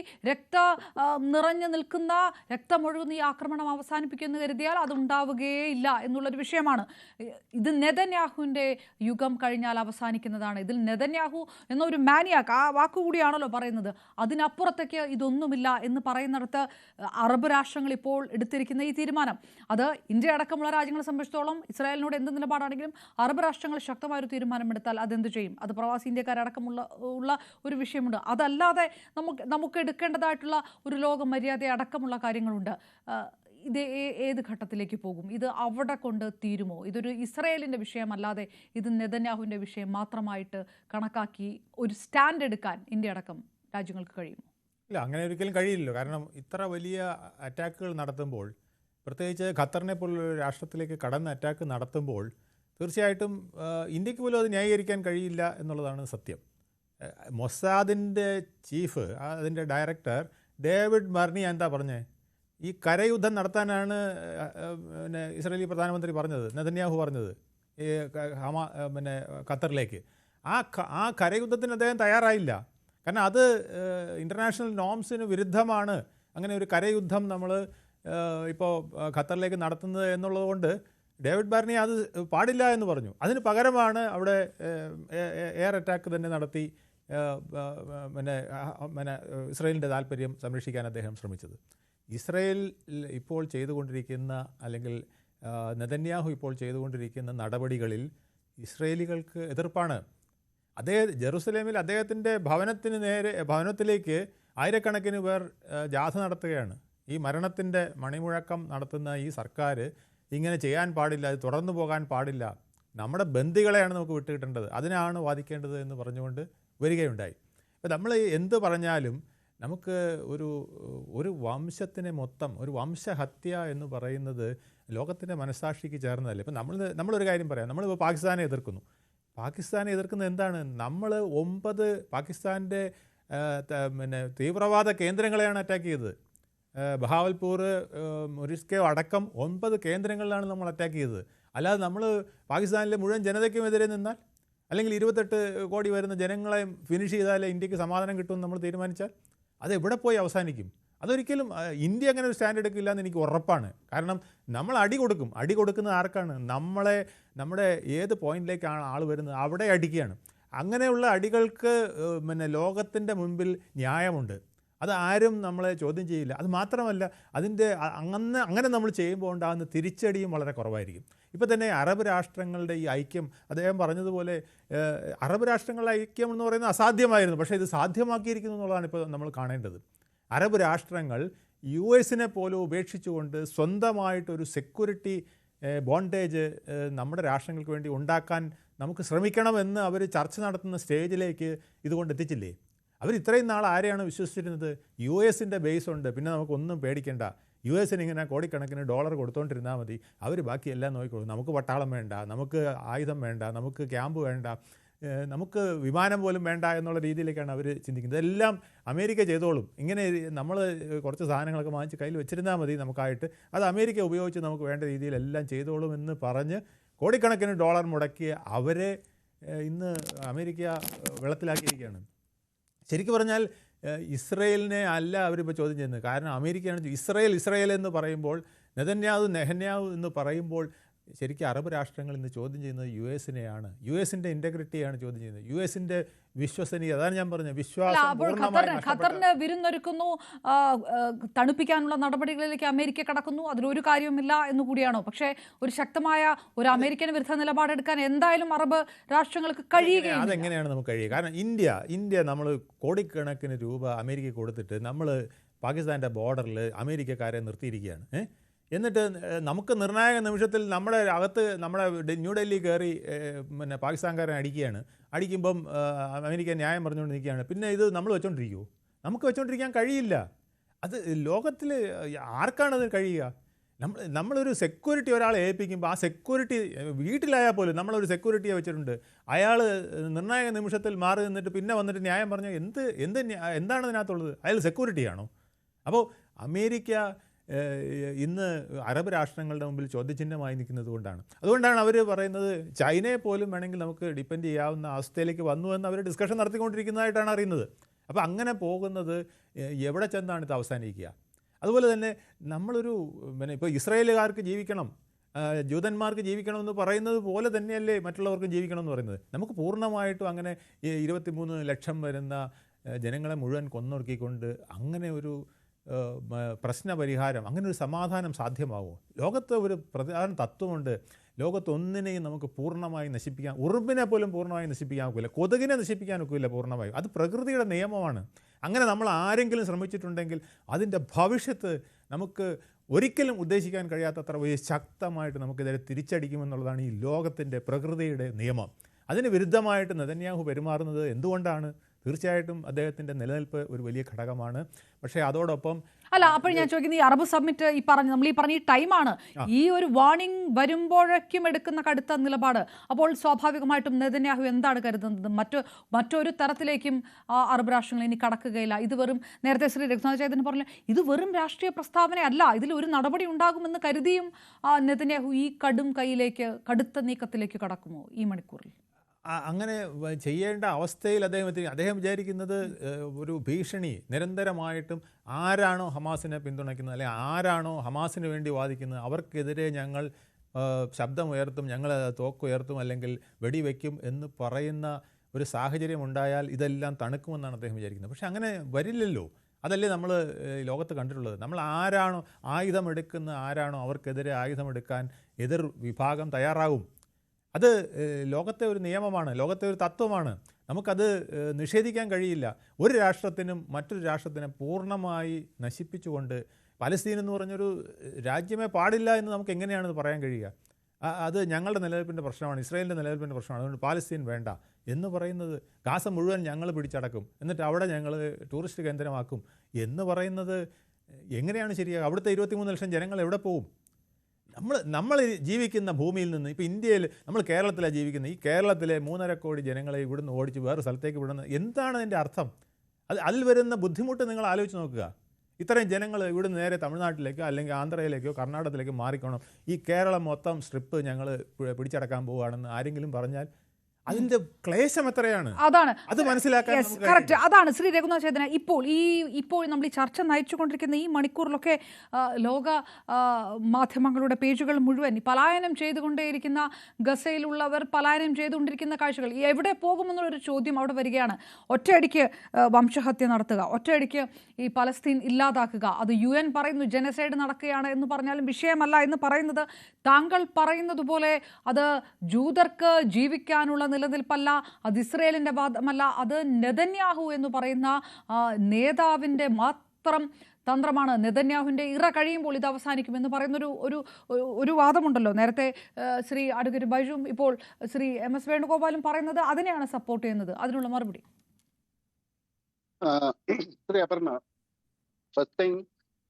നിറഞ്ഞു നിൽക്കുന്ന രക്തമൊഴുകുന്ന ഈ ആക്രമണം അവസാനിപ്പിക്കുമെന്ന് കരുതിയാൽ അത് ഉണ്ടാവുകയില്ല എന്നുള്ളൊരു വിഷയമാണ്. ഇത് നെതന്യാഹുവിൻ്റെ യുഗം കഴിഞ്ഞാൽ അവസാനിക്കുന്നതാണ്. ഇതിൽ നെതന്യാഹു എന്നൊരു മാനിയാക്ക്, ആ വാക്കുകൂടിയാണല്ലോ പറയുന്നത്. അതിനപ്പുറത്തേക്ക് ഇതൊന്നുമില്ല എന്ന് പറയുന്നിടത്ത് അറബ് രാഷ്ട്രങ്ങൾ ഇപ്പോൾ എടുത്തിരിക്കുന്ന ഈ തീരുമാനം, അത് ഇന്ത്യ അടക്കമുള്ള രാജ്യങ്ങളെ സംബന്ധിച്ചിടത്തോളം ഇസ്രായേലിനോട് എന്ത് നിലപാടാണെങ്കിലും അറബ് രാഷ്ട്രങ്ങൾ ശക്തമായൊരു തീരുമാനമെടുത്താൽ അതെന്ത് ചെയ്യും? അത് പ്രവാസി ഇന്ത്യക്കാരടക്കമുള്ള ഒരു വിഷയമുണ്ട്. അതല്ലാതെ നമുക്ക് എടുക്കേണ്ടതായിട്ടുള്ള ഒരു ലോക മര്യാദ അടക്കമുള്ള കാര്യങ്ങളുണ്ട്. ഇത് ഏത് ഘട്ടത്തിലേക്ക് പോകും? ഇത് അവിടെ കൊണ്ട് തീരുമോ? ഇതൊരു ഇസ്രായേലിൻ്റെ വിഷയമല്ലാതെ ഇത് നെതന്യാഹുവിൻ്റെ വിഷയം മാത്രമായിട്ട് കണക്കാക്കി ഒരു സ്റ്റാൻഡ് എടുക്കാൻ ഇന്ത്യ അടക്കം രാജ്യങ്ങൾക്ക് കഴിയുമോ? ഇല്ല, അങ്ങനെ ഒരിക്കലും കഴിയില്ലല്ലോ. കാരണം ഇത്ര വലിയ അറ്റാക്കുകൾ നടത്തുമ്പോൾ, പ്രത്യേകിച്ച് ഖത്തറിനെ പോലുള്ള രാഷ്ട്രത്തിലേക്ക് കടന്ന് അറ്റാക്ക് നടത്തുമ്പോൾ തീർച്ചയായിട്ടും ഇന്ത്യക്ക് പോലും അത് ന്യായീകരിക്കാൻ കഴിയില്ല എന്നുള്ളതാണ് സത്യം. മൊസാദിൻ്റെ ചീഫ്, അതിൻ്റെ ഡയറക്ടർ ഡേവിഡ് മർണി എന്താ പറഞ്ഞത്? ഈ കരയുദ്ധം നടത്താനാണ് ഇസ്രായേലി പ്രധാനമന്ത്രി പറഞ്ഞത്, നെതന്യാഹു പറഞ്ഞത് ഖത്തറിലേക്ക്. ആ കരയുദ്ധത്തിന് അദ്ദേഹം തയ്യാറായില്ല. കാരണം അത് ഇൻ്റർനാഷണൽ നോംസിന് വിരുദ്ധമാണ് അങ്ങനെ ഒരു കരയുദ്ധം നമ്മൾ ഇപ്പോൾ ഖത്തറിലേക്ക് നടത്തുന്നത് എന്നുള്ളതുകൊണ്ട് ഡേവിഡ് ബാർണി അത് പാടില്ല എന്ന് പറഞ്ഞു. അതിന് പകരമാണ് അവിടെ എയർ അറ്റാക്ക് തന്നെ നടത്തി ഇസ്രായേലിൻ്റെ താല്പര്യം സംരക്ഷിക്കാൻ അദ്ദേഹം ശ്രമിച്ചത്. ഇസ്രായേൽ ഇപ്പോൾ ചെയ്തുകൊണ്ടിരിക്കുന്ന, അല്ലെങ്കിൽ നെതന്യാഹു ഇപ്പോൾ ചെയ്തുകൊണ്ടിരിക്കുന്ന നടപടികളിൽ ഇസ്രായേലികൾക്ക് എതിർപ്പാണ്. ജെറുസലേമിൽ അദ്ദേഹത്തിൻ്റെ ഭവനത്തിലേക്ക് ആയിരക്കണക്കിന് പേർ ജാഥ നടത്തുകയാണ്. ഈ മരണത്തിൻ്റെ മണിമുഴക്കം നടത്തുന്ന ഈ സർക്കാർ ഇങ്ങനെ ചെയ്യാൻ പാടില്ല, അത് തുടർന്നു പോകാൻ പാടില്ല, നമ്മുടെ ബന്ദികളെയാണ് നമുക്ക് വിട്ടുകിട്ടേണ്ടത്, അതിനാണ് വാദിക്കേണ്ടത് എന്ന് പറഞ്ഞുകൊണ്ട് വരികയുണ്ടായി. അപ്പോൾ നമ്മൾ എന്ത് പറഞ്ഞാലും നമുക്ക് ഒരു വംശത്തിനെ മൊത്തം, ഒരു വംശഹത്യ എന്ന് പറയുന്നത് ലോകത്തിൻ്റെ മനസ്സാക്ഷിക്ക് ചേർന്നതല്ലേ. ഇപ്പം നമ്മളൊരു കാര്യം പറയാം, നമ്മളിപ്പോൾ പാകിസ്ഥാനെ എതിർക്കുന്നു. പാകിസ്ഥാനെ എതിർക്കുന്നത് എന്താണ്? നമ്മൾ 9 പാകിസ്ഥാൻ്റെ തീവ്രവാദ കേന്ദ്രങ്ങളെയാണ് അറ്റാക്ക് ചെയ്തത്. ബഹാവൽപൂർ, മുരിസ്കോ അടക്കം 9 കേന്ദ്രങ്ങളിലാണ് നമ്മൾ അറ്റാക്ക് ചെയ്തത്. അല്ലാതെ നമ്മൾ പാകിസ്ഥാനിലെ മുഴുവൻ ജനതയ്ക്കുമെതിരെ നിന്നാൽ, അല്ലെങ്കിൽ 28 കോടി വരുന്ന ജനങ്ങളെ ഫിനിഷ് ചെയ്താലേ ഇന്ത്യക്ക് സമാധാനം കിട്ടുമെന്ന് നമ്മൾ തീരുമാനിച്ചാൽ അതെവിടെ പോയി അവസാനിക്കും? അതൊരിക്കലും ഇന്ത്യ അങ്ങനെ ഒരു സ്റ്റാൻഡ് എടുക്കില്ല എന്ന് എനിക്ക് ഉറപ്പാണ്. കാരണം നമ്മൾ അടി കൊടുക്കും. അടി കൊടുക്കുന്നത് ആർക്കാണ്? നമ്മുടെ ഏത് പോയിന്റിലേക്കാണ് ആൾ വരുന്നത് അവിടെ അടിക്കുകയാണ്. അങ്ങനെയുള്ള അടികൾക്ക് പിന്നെ ലോകത്തിൻ്റെ മുൻപിൽ ന്യായമുണ്ട്. അത് ആരും നമ്മളെ ചോദ്യം ചെയ്യില്ല. അത് മാത്രമല്ല, അതിൻ്റെ അങ്ങനെ നമ്മൾ ചെയ്യുമ്പോൾ ഉണ്ടാകുന്ന തിരിച്ചടിയും വളരെ കുറവായിരിക്കും. ഇപ്പോൾ തന്നെ അറബ് രാഷ്ട്രങ്ങളുടെ ഈ ഐക്യം, അദ്ദേഹം പറഞ്ഞതുപോലെ അറബ് രാഷ്ട്രങ്ങളുടെ ഐക്യം എന്ന് പറയുന്നത് അസാധ്യമായിരുന്നു. പക്ഷേ ഇത് സാധ്യമാക്കിയിരിക്കുന്നു എന്നുള്ളതാണ് ഇപ്പോൾ നമ്മൾ കാണേണ്ടത്. അറബ് രാഷ്ട്രങ്ങൾ US-നെ പോലും ഉപേക്ഷിച്ചുകൊണ്ട് സ്വന്തമായിട്ടൊരു സെക്യൂരിറ്റി ബോണ്ടേജ് നമ്മുടെ രാഷ്ട്രങ്ങൾക്ക് വേണ്ടി ഉണ്ടാക്കാൻ നമുക്ക് ശ്രമിക്കണമെന്ന് അവർ ചർച്ച നടത്തുന്ന സ്റ്റേജിലേക്ക് ഇതുകൊണ്ട് എത്തിച്ചില്ലേ? അവർ ഇത്രയും നാൾ ആരെയാണ് വിശ്വസിച്ചിരുന്നത്? US-ൻ്റെ ബേസ് ഉണ്ട്, പിന്നെ നമുക്കൊന്നും പേടിക്കേണ്ട, US-ന് ഇങ്ങനെ കോടിക്കണക്കിന് ഡോളർ കൊടുത്തുകൊണ്ടിരുന്നാൽ മതി, അവർ ബാക്കിയെല്ലാം നോക്കിക്കോളും, നമുക്ക് പട്ടാളം വേണ്ട, നമുക്ക് ആയുധം വേണ്ട, നമുക്ക് ക്യാമ്പ് വേണ്ട, നമുക്ക് വിമാനം പോലും വേണ്ട എന്നുള്ള രീതിയിലേക്കാണ് അവർ ചിന്തിക്കുന്നത്. ഇതെല്ലാം അമേരിക്ക ചെയ്തോളും, ഇങ്ങനെ നമ്മൾ കുറച്ച് സാധനങ്ങളൊക്കെ വാങ്ങിച്ച് കയ്യിൽ വെച്ചിരുന്നാൽ മതി നമുക്കായിട്ട്, അത് അമേരിക്ക ഉപയോഗിച്ച് നമുക്ക് വേണ്ട രീതിയിലെല്ലാം ചെയ്തോളും എന്ന് പറഞ്ഞ് കോടിക്കണക്കിന് ഡോളർ മുടക്കിയ അവരെ ഇന്ന് അമേരിക്ക വെള്ളത്തിലാക്കിയിരിക്കുകയാണ്. ശരിക്കും പറഞ്ഞാൽ ഇസ്രയേലിനെ അല്ല അവരിപ്പോൾ ചോദ്യം ചെയ്യുന്നത്. കാരണം അമേരിക്കയാണ് ഇസ്രയേൽ എന്ന് പറയുമ്പോൾ, നെഹന്യാഹു എന്ന് പറയുമ്പോൾ ശരിക്കും അറബ് രാഷ്ട്രങ്ങൾ ഇന്ന് ചോദ്യം ചെയ്യുന്നത് US-നെയാണ്. US-ൻ്റെ ഇൻറ്റഗ്രിറ്റിയാണ് ചോദ്യം ചെയ്യുന്നത്, US-ൻ്റെ വിശ്വസനീയത. അതാണ് ഞാൻ പറഞ്ഞത്, വിശ്വാസം. ഖത്തറിന് വിരുന്നൊരുക്കുന്നു, തണുപ്പിക്കാനുള്ള നടപടികളിലേക്ക് അമേരിക്ക കടക്കുന്നു, അതിലൊരു കാര്യവുമില്ല എന്നുകൂടിയാണോ? പക്ഷേ ഒരു ശക്തമായ ഒരു അമേരിക്കൻ വിരുദ്ധ നിലപാടെടുക്കാൻ എന്തായാലും അറബ് രാഷ്ട്രങ്ങൾക്ക് കഴിയുകയില്ല. അതെങ്ങനെയാണ് നമുക്ക് കഴിയുക? കാരണം ഇന്ത്യ നമ്മൾ കോടിക്കണക്കിന് രൂപ അമേരിക്ക കൊടുത്തിട്ട് നമ്മൾ പാകിസ്ഥാൻ്റെ ബോർഡറിൽ അമേരിക്കക്കാരെ നിർത്തിയിരിക്കുകയാണ്. എന്നിട്ട് നമുക്ക് നിർണായക നിമിഷത്തിൽ നമ്മുടെ അകത്ത് ന്യൂഡൽഹി കയറി പിന്നെ പാകിസ്ഥാൻകാരൻ അടിക്കുമ്പം അമേരിക്ക ന്യായം പറഞ്ഞുകൊണ്ട് നിൽക്കുകയാണ്. പിന്നെ ഇത് നമ്മൾ വെച്ചോണ്ടിരിക്കുമോ? നമുക്ക് വെച്ചോണ്ടിരിക്കാൻ കഴിയില്ല. അത് ലോകത്തിൽ ആർക്കാണത് കഴിയുക? നമ്മളൊരു സെക്യൂരിറ്റി ഒരാളെ ഏൽപ്പിക്കുമ്പോൾ ആ സെക്യൂരിറ്റി വീട്ടിലായാൽ പോലും നമ്മളൊരു സെക്യൂരിറ്റിയെ വെച്ചിട്ടുണ്ട്, അയാൾ നിർണായക നിമിഷത്തിൽ മാറി നിന്നിട്ട് പിന്നെ വന്നിട്ട് ന്യായം പറഞ്ഞാൽ എന്താണ് ഇതിനകത്തുള്ളത്? അയാൾ സെക്യൂരിറ്റിയാണോ? അപ്പോൾ അമേരിക്ക ഇന്ന് അറബ് രാഷ്ട്രങ്ങളുടെ മുമ്പിൽ ചോദ്യചിഹ്നമായി നിൽക്കുന്നത് അതുകൊണ്ടാണ് അവർ പറയുന്നത് ചൈനയെ പോലും വേണമെങ്കിൽ നമുക്ക് ഡിപ്പെൻഡ് ചെയ്യാവുന്ന അവസ്ഥയിലേക്ക് വന്നു എന്ന് അവർ ഡിസ്കഷൻ നടത്തിക്കൊണ്ടിരിക്കുന്നതായിട്ടാണ് അറിയുന്നത്. അപ്പോൾ അങ്ങനെ പോകുന്നത് എവിടെ ചെന്നാണ് ഇത് അവസാനിക്കുക? അതുപോലെ തന്നെ നമ്മളൊരു ഇപ്പോൾ ഇസ്രായേലുകാർക്ക് ജീവിക്കണം, ജൂതന്മാർക്ക് ജീവിക്കണം എന്ന് പറയുന്നത് പോലെ തന്നെയല്ലേ മറ്റുള്ളവർക്കും ജീവിക്കണം എന്ന് പറയുന്നത്. നമുക്ക് പൂർണ്ണമായിട്ടും അങ്ങനെ 23 ലക്ഷം വരുന്ന ജനങ്ങളെ മുഴുവൻ കൊന്നൊടുക്കിക്കൊണ്ട് അങ്ങനെ ഒരു പ്രശ്നപരിഹാരം, അങ്ങനെ ഒരു സമാധാനം സാധ്യമാകുമോ? ലോകത്ത് ഒരു പ്രധാന തത്വമുണ്ട്, ലോകത്തൊന്നിനെയും നമുക്ക് പൂർണ്ണമായി നശിപ്പിക്കാൻ, ഉറുമ്പിനെ പോലും പൂർണ്ണമായി നശിപ്പിക്കാൻ ഒക്കില്ല, കൊതുകിനെ നശിപ്പിക്കാൻ ഒക്കില്ല പൂർണ്ണമായും. അത് പ്രകൃതിയുടെ നിയമമാണ്. അങ്ങനെ നമ്മൾ ആരെങ്കിലും ശ്രമിച്ചിട്ടുണ്ടെങ്കിൽ അതിൻ്റെ ഭവിഷ്യത്ത് നമുക്ക് ഒരിക്കലും ഉദ്ദേശിക്കാൻ കഴിയാത്തത്ര വലിയ ശക്തമായിട്ട് നമുക്കിതിനെ തിരിച്ചടിക്കുമെന്നുള്ളതാണ് ഈ ലോകത്തിൻ്റെ പ്രകൃതിയുടെ നിയമം. അതിന് വിരുദ്ധമായിട്ട് നെതന്യാഹു പെരുമാറുന്നത് എന്തുകൊണ്ടാണ്? തീർച്ചയായിട്ടും അദ്ദേഹത്തിൻ്റെ നിലനിൽപ്പ് ഒരു വലിയ ഘടകമാണ്. പക്ഷേ അതോടൊപ്പം അപ്പോൾ ഞാൻ ചോദിക്കുന്നത്, ഈ അറബ് സമ്മിറ്റ് നമ്മൾ ഈ പറഞ്ഞ ടൈമാണ്, ഈ ഒരു വാർണിംഗ് വരുമ്പോഴേക്കും എടുക്കുന്ന കടുത്ത നിലപാട്, അപ്പോൾ സ്വാഭാവികമായിട്ടും നെതന്യാഹു എന്താണ് കരുതുന്നത്? മറ്റൊരു തരത്തിലേക്കും അറബ് രാഷ്ട്രങ്ങൾ ഇനി കടക്കുകയില്ല. ഇത് വെറും, നേരത്തെ ശ്രീ രഘുനാഥ് ചൈതന്യ പറഞ്ഞ, ഇത് വെറും രാഷ്ട്രീയ പ്രസ്താവനയല്ല, ഇതിൽ ഒരു നടപടി ഉണ്ടാകുമെന്ന് കരുതിയും നെതന്യാഹു ഈ കടുത്ത നീക്കത്തിലേക്ക് കടക്കുമോ ഈ മണിക്കൂറിൽ? അങ്ങനെ ചെയ്യേണ്ട അവസ്ഥയിൽ അദ്ദേഹം വിചാരിക്കുന്നത് ഒരു ഭീഷണി നിരന്തരമായിട്ടും ആരാണോ ഹമാസിനെ പിന്തുണയ്ക്കുന്നത്, അല്ലെങ്കിൽ ആരാണോ ഹമാസിന് വേണ്ടി വാദിക്കുന്നത്, അവർക്കെതിരെ ഞങ്ങൾ ശബ്ദമുയർത്തും, ഞങ്ങൾ തോക്കുയർത്തും, അല്ലെങ്കിൽ വെടിവെക്കും എന്ന് പറയുന്ന ഒരു സാഹചര്യം ഉണ്ടായാൽ ഇതെല്ലാം തണുക്കുമെന്നാണ് അദ്ദേഹം വിചാരിക്കുന്നത്. പക്ഷെ അങ്ങനെ വരില്ലല്ലോ. അതല്ലേ നമ്മൾ ലോകത്ത് കണ്ടിട്ടുള്ളത്. നമ്മൾ ആരാണോ ആയുധമെടുക്കുന്ന ആരാണോ അവർക്കെതിരെ ആയുധമെടുക്കാൻ എതിർ വിഭാഗം തയ്യാറാകും. അത് ലോകത്തെ ഒരു നിയമമാണ്, ലോകത്തെ ഒരു തത്വമാണ്. നമുക്കത് നിഷേധിക്കാൻ കഴിയില്ല. ഒരു രാഷ്ട്രത്തിനും മറ്റൊരു രാഷ്ട്രത്തിനെ പൂർണ്ണമായി നശിപ്പിച്ചുകൊണ്ട് പലസ്തീൻ എന്ന് പറഞ്ഞൊരു രാജ്യമേ പാടില്ല എന്ന് നമുക്ക് എങ്ങനെയാണെന്ന് പറയാൻ കഴിയുക? അത് ഞങ്ങളുടെ നിലനിൽപ്പിൻ്റെ പ്രശ്നമാണ്, ഇസ്രായേലിൻ്റെ നിലനിൽപ്പിൻ്റെ പ്രശ്നമാണ്, അതുകൊണ്ട് പാലസ്തീൻ വേണ്ട എന്ന് പറയുന്നത്, ഗാസ മുഴുവൻ ഞങ്ങൾ പിടിച്ചടക്കും, എന്നിട്ട് അവിടെ ഞങ്ങൾ ടൂറിസ്റ്റ് കേന്ദ്രമാക്കും എന്ന് പറയുന്നത് എങ്ങനെയാണ് ശരിയാകുക? അവിടുത്തെ 23 ലക്ഷം ജനങ്ങൾ എവിടെ പോകും? നമ്മൾ ജീവിക്കുന്ന ഭൂമിയിൽ നിന്ന്, ഇപ്പോൾ ഇന്ത്യയിൽ നമ്മൾ കേരളത്തിലാണ് ജീവിക്കുന്നത്, ഈ കേരളത്തിലെ 3.5 കോടി ജനങ്ങളെ ഇവിടുന്ന് ഓടിച്ച് വേറെ സ്ഥലത്തേക്ക് വിടുന്നത് എന്താണ് അതിൻ്റെ അർത്ഥം? അതിൽ വരുന്ന ബുദ്ധിമുട്ട് നിങ്ങൾ ആലോചിച്ച് നോക്കുക. ഇത്രയും ജനങ്ങൾ ഇവിടുന്ന് നേരെ തമിഴ്നാട്ടിലേക്കോ അല്ലെങ്കിൽ ആന്ധ്രയിലേക്കോ കർണാടകത്തിലേക്കോ മാറിക്കോണം, ഈ കേരളം മൊത്തം സ്ട്രിപ്പ് ഞങ്ങൾ പിടിച്ചടക്കാൻ പോവുകയാണെന്ന് ആരെങ്കിലും പറഞ്ഞാൽ അതിന്റെ ക്ലേശം എത്രയാണ് അതാണ് അത് മനസ്സിലാക്കാൻ കറക്റ്റ്. അതാണ് ശ്രീ രഘുനാഥ് ചേതന ഇപ്പോൾ നമ്മൾ ഈ ചർച്ച നയിച്ചുകൊണ്ടിരിക്കുന്ന ഈ മണിക്കൂറിലൊക്കെ ലോക മാധ്യമങ്ങളുടെ പേജുകൾ മുഴുവൻ പലായനം ചെയ്തുകൊണ്ടേയിരിക്കുന്ന ഗസയിലുള്ളവർ പലായനം ചെയ്തുകൊണ്ടിരിക്കുന്ന കാഴ്ചകൾ എവിടെ പോകുമെന്നുള്ളൊരു ചോദ്യം അവിടെ വരികയാണ്. ഒറ്റയടിക്ക് വംശഹത്യ നടത്തുക, ഒറ്റയടിക്ക് ഈ പലസ്തീൻ ഇല്ലാതാക്കുക, അത് UN പറയുന്നു ജനസൈഡ് നടക്കുകയാണ് എന്ന് പറഞ്ഞാലും വിഷയമല്ല എന്ന് പറയുന്നത് താങ്കൾ പറയുന്നത് പോലെ അത് ജൂതർക്ക് ജീവിക്കാനുള്ള നിലനിൽപ്പല്ല, അത് ഇസ്രയേലിൻ്റെ വാദമല്ല, അത് നെതന്യാഹു എന്ന് പറയുന്ന നേതാവിൻ്റെ മാത്രം തന്ത്രമാണ്. നെതന്യാഹുവിൻ്റെ ഇറ കഴിയുമ്പോൾ ഇത് അവസാനിക്കുമെന്ന് പറയുന്നൊരു ഒരു ഒരു വാദമുണ്ടല്ലോ. നേരത്തെ ശ്രീ അഡ്വക്കേറ്റ് ബൈജുവും ഇപ്പോൾ ശ്രീ MS വേണുഗോപാലും പറയുന്നത് അതിനെയാണ് സപ്പോർട്ട് ചെയ്യുന്നത്. അതിനുള്ള മറുപടി ശ്രീ അപർണ, ഫസ്റ്റ് തിങ്,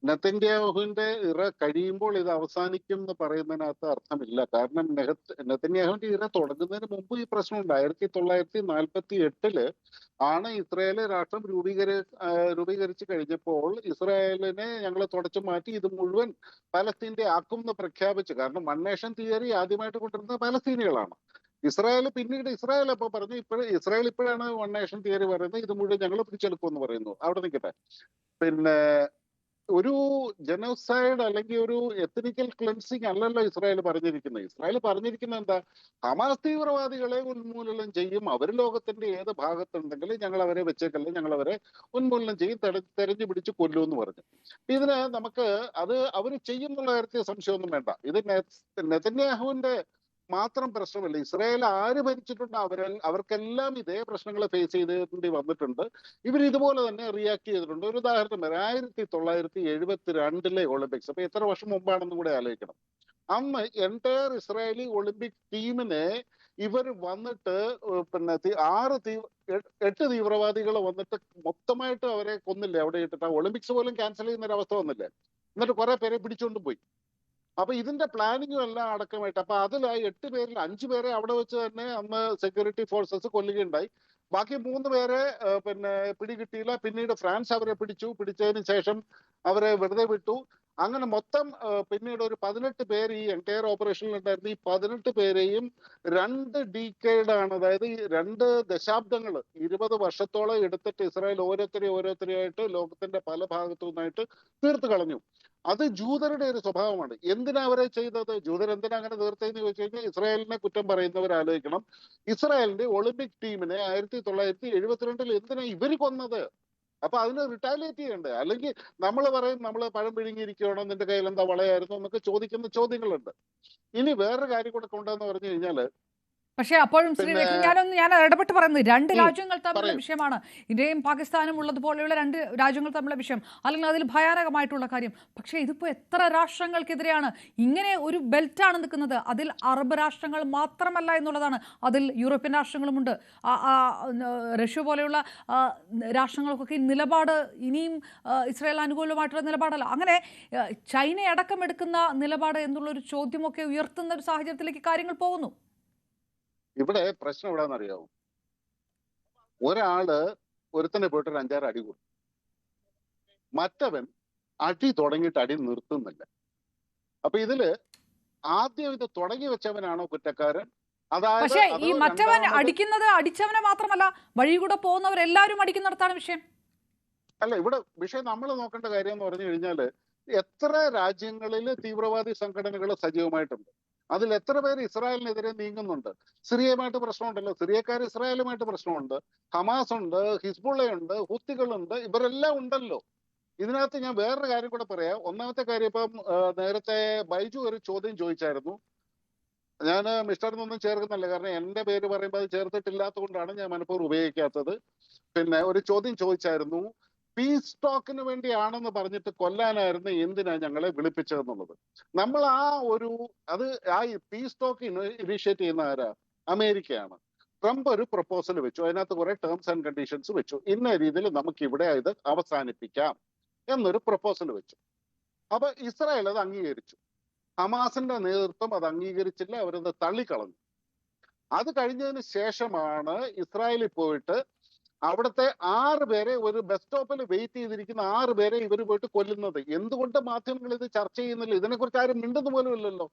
നെതന്യാഹുവിന്റെ ഇറ കഴിയുമ്പോൾ ഇത് അവസാനിക്കും എന്ന് പറയുന്നതിനകത്ത് അർത്ഥമില്ല. കാരണം നെതന്യാഹുവിന്റെ ഇറ തുടങ്ങുന്നതിന് മുമ്പ് ഈ പ്രശ്നമുണ്ട്. 1948 ആണ് ഇസ്രായേൽ രാഷ്ട്രം രൂപീകരിച്ചു കഴിഞ്ഞപ്പോൾ ഇസ്രായേലിനെ ഞങ്ങൾ തുടച്ചു മാറ്റി ഇത് മുഴുവൻ പലസ്തീന്റെ ആക്കും എന്ന് പ്രഖ്യാപിച്ചു. കാരണം വൺ നേഷൻ തിയറി ആദ്യമായിട്ട് കൊണ്ടുവരുന്നത് പലസ്തീനികളാണ്. ഇസ്രായേൽ അപ്പൊ പറഞ്ഞു, ഇസ്രായേൽ ഇപ്പോഴാണ് വൺ നേഷൻ തിയറി പറയുന്നത്, ഇത് മുഴുവൻ ഞങ്ങൾ പിടിച്ചെടുക്കുമെന്ന് പറയുന്നു. അവിടെ നിൽക്കട്ടെ. പിന്നെ ഒരു ജനോസൈഡ് അല്ലെങ്കിൽ ഒരു എത്നിക്കൽ ക്ലെൻസിങ് അല്ലല്ലോ ഇസ്രായേൽ പറഞ്ഞിരിക്കുന്നത്. ഇസ്രായേൽ പറഞ്ഞിരിക്കുന്നത് എന്താ? ഹമാസ് തീവ്രവാദികളെ ഉന്മൂലനം ചെയ്യും, അവർ ലോകത്തിന്റെ ഏത് ഭാഗത്തുണ്ടെങ്കിലും ഞങ്ങൾ അവരെ വെച്ചേക്കല്ല, ഞങ്ങൾ അവരെ ഉന്മൂലനം ചെയ്യും, തെരഞ്ഞു പിടിച്ച് കൊല്ലുമെന്ന് പറഞ്ഞു. ഇതിന് നമുക്ക് അത് അവർ ചെയ്യും എന്നുള്ള കാര്യത്തിൽ സംശയമൊന്നും വേണ്ട. ഇത് നെതന്യാഹുവിന്റെ മാത്രം പ്രശ്നമല്ല. ഇസ്രായേൽ ആര് ഭരിച്ചിട്ടുണ്ട് അവർക്കെല്ലാം ഇതേ പ്രശ്നങ്ങൾ ഫേസ് ചെയ്തേണ്ടി വന്നിട്ടുണ്ട്. ഇവർ ഇതുപോലെ തന്നെ റിയാക്ട് ചെയ്തിട്ടുണ്ട്. ഒരു ഉദാഹരണം വരാം, 1972 ഒളിമ്പിക്സ്. അപ്പൊ എത്ര വർഷം മുമ്പാണെന്നും കൂടെ ആലോചിക്കണം. അന്ന് എൻറ്റയർ ഇസ്രായേലി ഒളിമ്പിക് ടീമിനെ ഇവർ വന്നിട്ട് പിന്നെ 8 തീവ്രവാദികൾ വന്നിട്ട് മൊത്തമായിട്ട് അവരെ കൊന്നില്ലേ അവിടെ ഇട്ടിട്ട്? ഒളിമ്പിക്സ് പോലും ക്യാൻസൽ ചെയ്യുന്ന ഒരു അവസ്ഥ വന്നില്ലേ? എന്നിട്ട് കുറെ പേരെ പിടിച്ചോണ്ട് പോയി. അപ്പൊ ഇതിന്റെ പ്ലാനിങ്ങും എല്ലാം അടക്കമായിട്ട് അപ്പൊ അതിൽ 8 പേരിൽ 5 പേരെ അവിടെ വെച്ച് തന്നെ അന്ന് സെക്യൂരിറ്റി ഫോഴ്സസ് കൊല്ലുകയുണ്ടായി. ബാക്കി 3 പേരെ പിന്നെ പിടികിട്ടിയില്ല. പിന്നീട് ഫ്രാൻസ് അവരെ പിടിച്ചതിന് ശേഷം അവരെ വെറുതെ വിട്ടു. അങ്ങനെ മൊത്തം പിന്നീട് ഒരു 18 പേര് ഈ എൻറ്റയർ ഓപ്പറേഷനിൽ ഉണ്ടായിരുന്നു. ഈ 18 പേരെയും 2 ഡീക്കേഡാണ്, അതായത് 2 ദശാബ്ദങ്ങൾ 20 വർഷത്തോളം എടുത്തിട്ട് ഇസ്രായേൽ ഓരോരുത്തരെയായിട്ട് ലോകത്തിന്റെ പല ഭാഗത്തു നിന്നായിട്ട് തീർത്ത് കളഞ്ഞു. അത് ജൂതരുടെ ഒരു സ്വഭാവമാണ്. എന്തിനാ അവരെ ചെയ്തത്? ജൂതർ എന്തിനാ അങ്ങനെ തീർത്തതെന്ന് ചോദിച്ചു കഴിഞ്ഞാൽ ഇസ്രായേലിനെ കുറ്റം പറയുന്നവർ ആലോചിക്കണം. ഇസ്രായേലിന്റെ ഒളിമ്പിക് ടീമിനെ 1972 എന്തിനാ ഇവര് കൊന്നത്? അപ്പൊ അതിന് റിട്ടാലിയേറ്റ് ചെയ്യണ്ടേ? അല്ലെങ്കിൽ നമ്മൾ പറയും നമ്മൾ പഴം പിഴുങ്ങിയിരിക്കുകയാണോ, നിന്റെ കയ്യിൽ എന്താ വളയായിരുന്നു എന്നൊക്കെ ചോദിക്കുന്ന ചോദ്യങ്ങളുണ്ട്. ഇനി വേറൊരു കാര്യം കൂടെ കൊണ്ടെന്ന് പറഞ്ഞു കഴിഞ്ഞാല്, പക്ഷേ അപ്പോഴും ശ്രീ ഞാൻ ഇടപെട്ട് പറയുന്നത് 2 രാജ്യങ്ങൾ തമ്മിലുള്ള വിഷയമാണ്. ഇന്ത്യയും പാകിസ്ഥാനും ഉള്ളതുപോലെയുള്ള 2 രാജ്യങ്ങൾ തമ്മിലുള്ള വിഷയം, അല്ലെങ്കിൽ അതിൽ ഭയാനകമായിട്ടുള്ള കാര്യം. പക്ഷേ ഇതിപ്പോൾ എത്ര രാഷ്ട്രങ്ങൾക്കെതിരെയാണ്? ഇങ്ങനെ ഒരു ബെൽറ്റാണ് നിൽക്കുന്നത്. അതിൽ അറബ് രാഷ്ട്രങ്ങൾ മാത്രമല്ല എന്നുള്ളതാണ്, അതിൽ യൂറോപ്യൻ രാഷ്ട്രങ്ങളുമുണ്ട്. റഷ്യ പോലെയുള്ള രാഷ്ട്രങ്ങൾക്കൊക്കെ നിലപാട് ഇനിയും ഇസ്രായേൽ അനുകൂലമായിട്ടുള്ള നിലപാടല്ല. അങ്ങനെ ചൈന അടക്കം എടുക്കുന്ന നിലപാട് എന്നുള്ളൊരു ചോദ്യമൊക്കെ ഉയർത്തുന്ന ഒരു സാഹചര്യത്തിലേക്ക് കാര്യങ്ങൾ പോകുന്നു. ഇവിടെ പ്രശ്നം എവിടാന്നറിയാവോ? ഒരാള് ഒരുത്തനെ പോയിട്ട് ഒരു 5-6 അടി കൊടുക്കും, മറ്റവൻ അടി തുടങ്ങിയിട്ട് അടി നിർത്തുന്നില്ല. അപ്പൊ ഇതില് ആദ്യം ഇത് തുടങ്ങി വെച്ചവനാണോ കുറ്റക്കാരൻ? പക്ഷേ ഈ മറ്റവൻ അടിക്കുന്നത് അടിച്ചവനെ മാത്രമല്ല, വഴി കൂടെ പോകുന്നവരെല്ലാവരും അടിക്കുന്നിടത്താണ് വിഷയം. അല്ല, ഇവിടെ വിഷയം നമ്മൾ നോക്കേണ്ട കാര്യം എന്ന് പറഞ്ഞു കഴിഞ്ഞാല് എത്ര രാജ്യങ്ങളിൽ തീവ്രവാദി സംഘടനകൾ സജീവമായിട്ടുണ്ട്, അതിൽ എത്ര പേര് ഇസ്രായേലിനെതിരെ നീങ്ങുന്നുണ്ട്. സിറിയയുമായിട്ട് പ്രശ്നമുണ്ടല്ലോ, സിറിയക്കാർ ഇസ്രായേലുമായിട്ട് പ്രശ്നമുണ്ട്, ഹമാസ് ഉണ്ട്, ഹിസ്ബുള്ളയുണ്ട്, ഹൂത്തികളുണ്ട്, ഇവരെല്ലാം ഉണ്ടല്ലോ. ഇതിനകത്ത് ഞാൻ വേറൊരു കാര്യം കൂടെ പറയാം. ഒന്നാമത്തെ കാര്യം, ഇപ്പം നേരത്തെ ബൈജു ഒരു ചോദ്യം ചോദിച്ചായിരുന്നു. ഞാൻ മിസ്റ്ററിനൊന്നും ചേർക്കുന്നില്ല, കാരണം എന്റെ പേര് പറയുമ്പോൾ അത് ചേർത്തിട്ടില്ലാത്തത് കൊണ്ടാണ് ഞാൻ മനഃപൂർവ്വം ഉപയോഗിക്കാത്തത്. പിന്നെ ഒരു ചോദ്യം ചോദിച്ചായിരുന്നു, പീസ് ടോക്കിന് വേണ്ടിയാണെന്ന് പറഞ്ഞിട്ട് കൊല്ലാനായിരുന്നു എന്തിനാ ഞങ്ങളെ വിളിപ്പിച്ചതെന്നുള്ളത്. നമ്മൾ ആ പീസ് ടോക്ക് ഇനീഷ്യേറ്റ് ചെയ്യുന്ന ആരാ? അമേരിക്കയാണ്. ട്രംപ് ഒരു പ്രപ്പോസൽ വെച്ചു, അതിനകത്ത് കുറെ ടേംസ് ആൻഡ് കണ്ടീഷൻസ് വെച്ചു. ഇന്ന രീതിയിൽ നമുക്ക് ഇവിടെ ഇത് അവസാനിപ്പിക്കാം എന്നൊരു പ്രപ്പോസൽ വെച്ചു. അപ്പൊ ഇസ്രായേൽ അത് അംഗീകരിച്ചു. ഹമാസിന്റെ നേതൃത്വം അത് അംഗീകരിച്ചില്ല, അവരത് തള്ളിക്കളഞ്ഞു. അത് കഴിഞ്ഞതിന് ശേഷമാണ് ഇസ്രായേലിൽ പോയിട്ട് അവിടുത്തെ 6 പേരെ, ഒരു ബസ് സ്റ്റോപ്പിൽ വെയിറ്റ് ചെയ്തിരിക്കുന്ന 6 പേരെ ഇവർ പോയിട്ട് കൊല്ലുന്നത്. എന്തുകൊണ്ട് മാധ്യമങ്ങൾ ഇത് ചർച്ച ചെയ്യുന്നില്ല? ഇതിനെക്കുറിച്ച് ആരും മിണ്ടുന്ന പോലും ഇല്ലല്ലോ.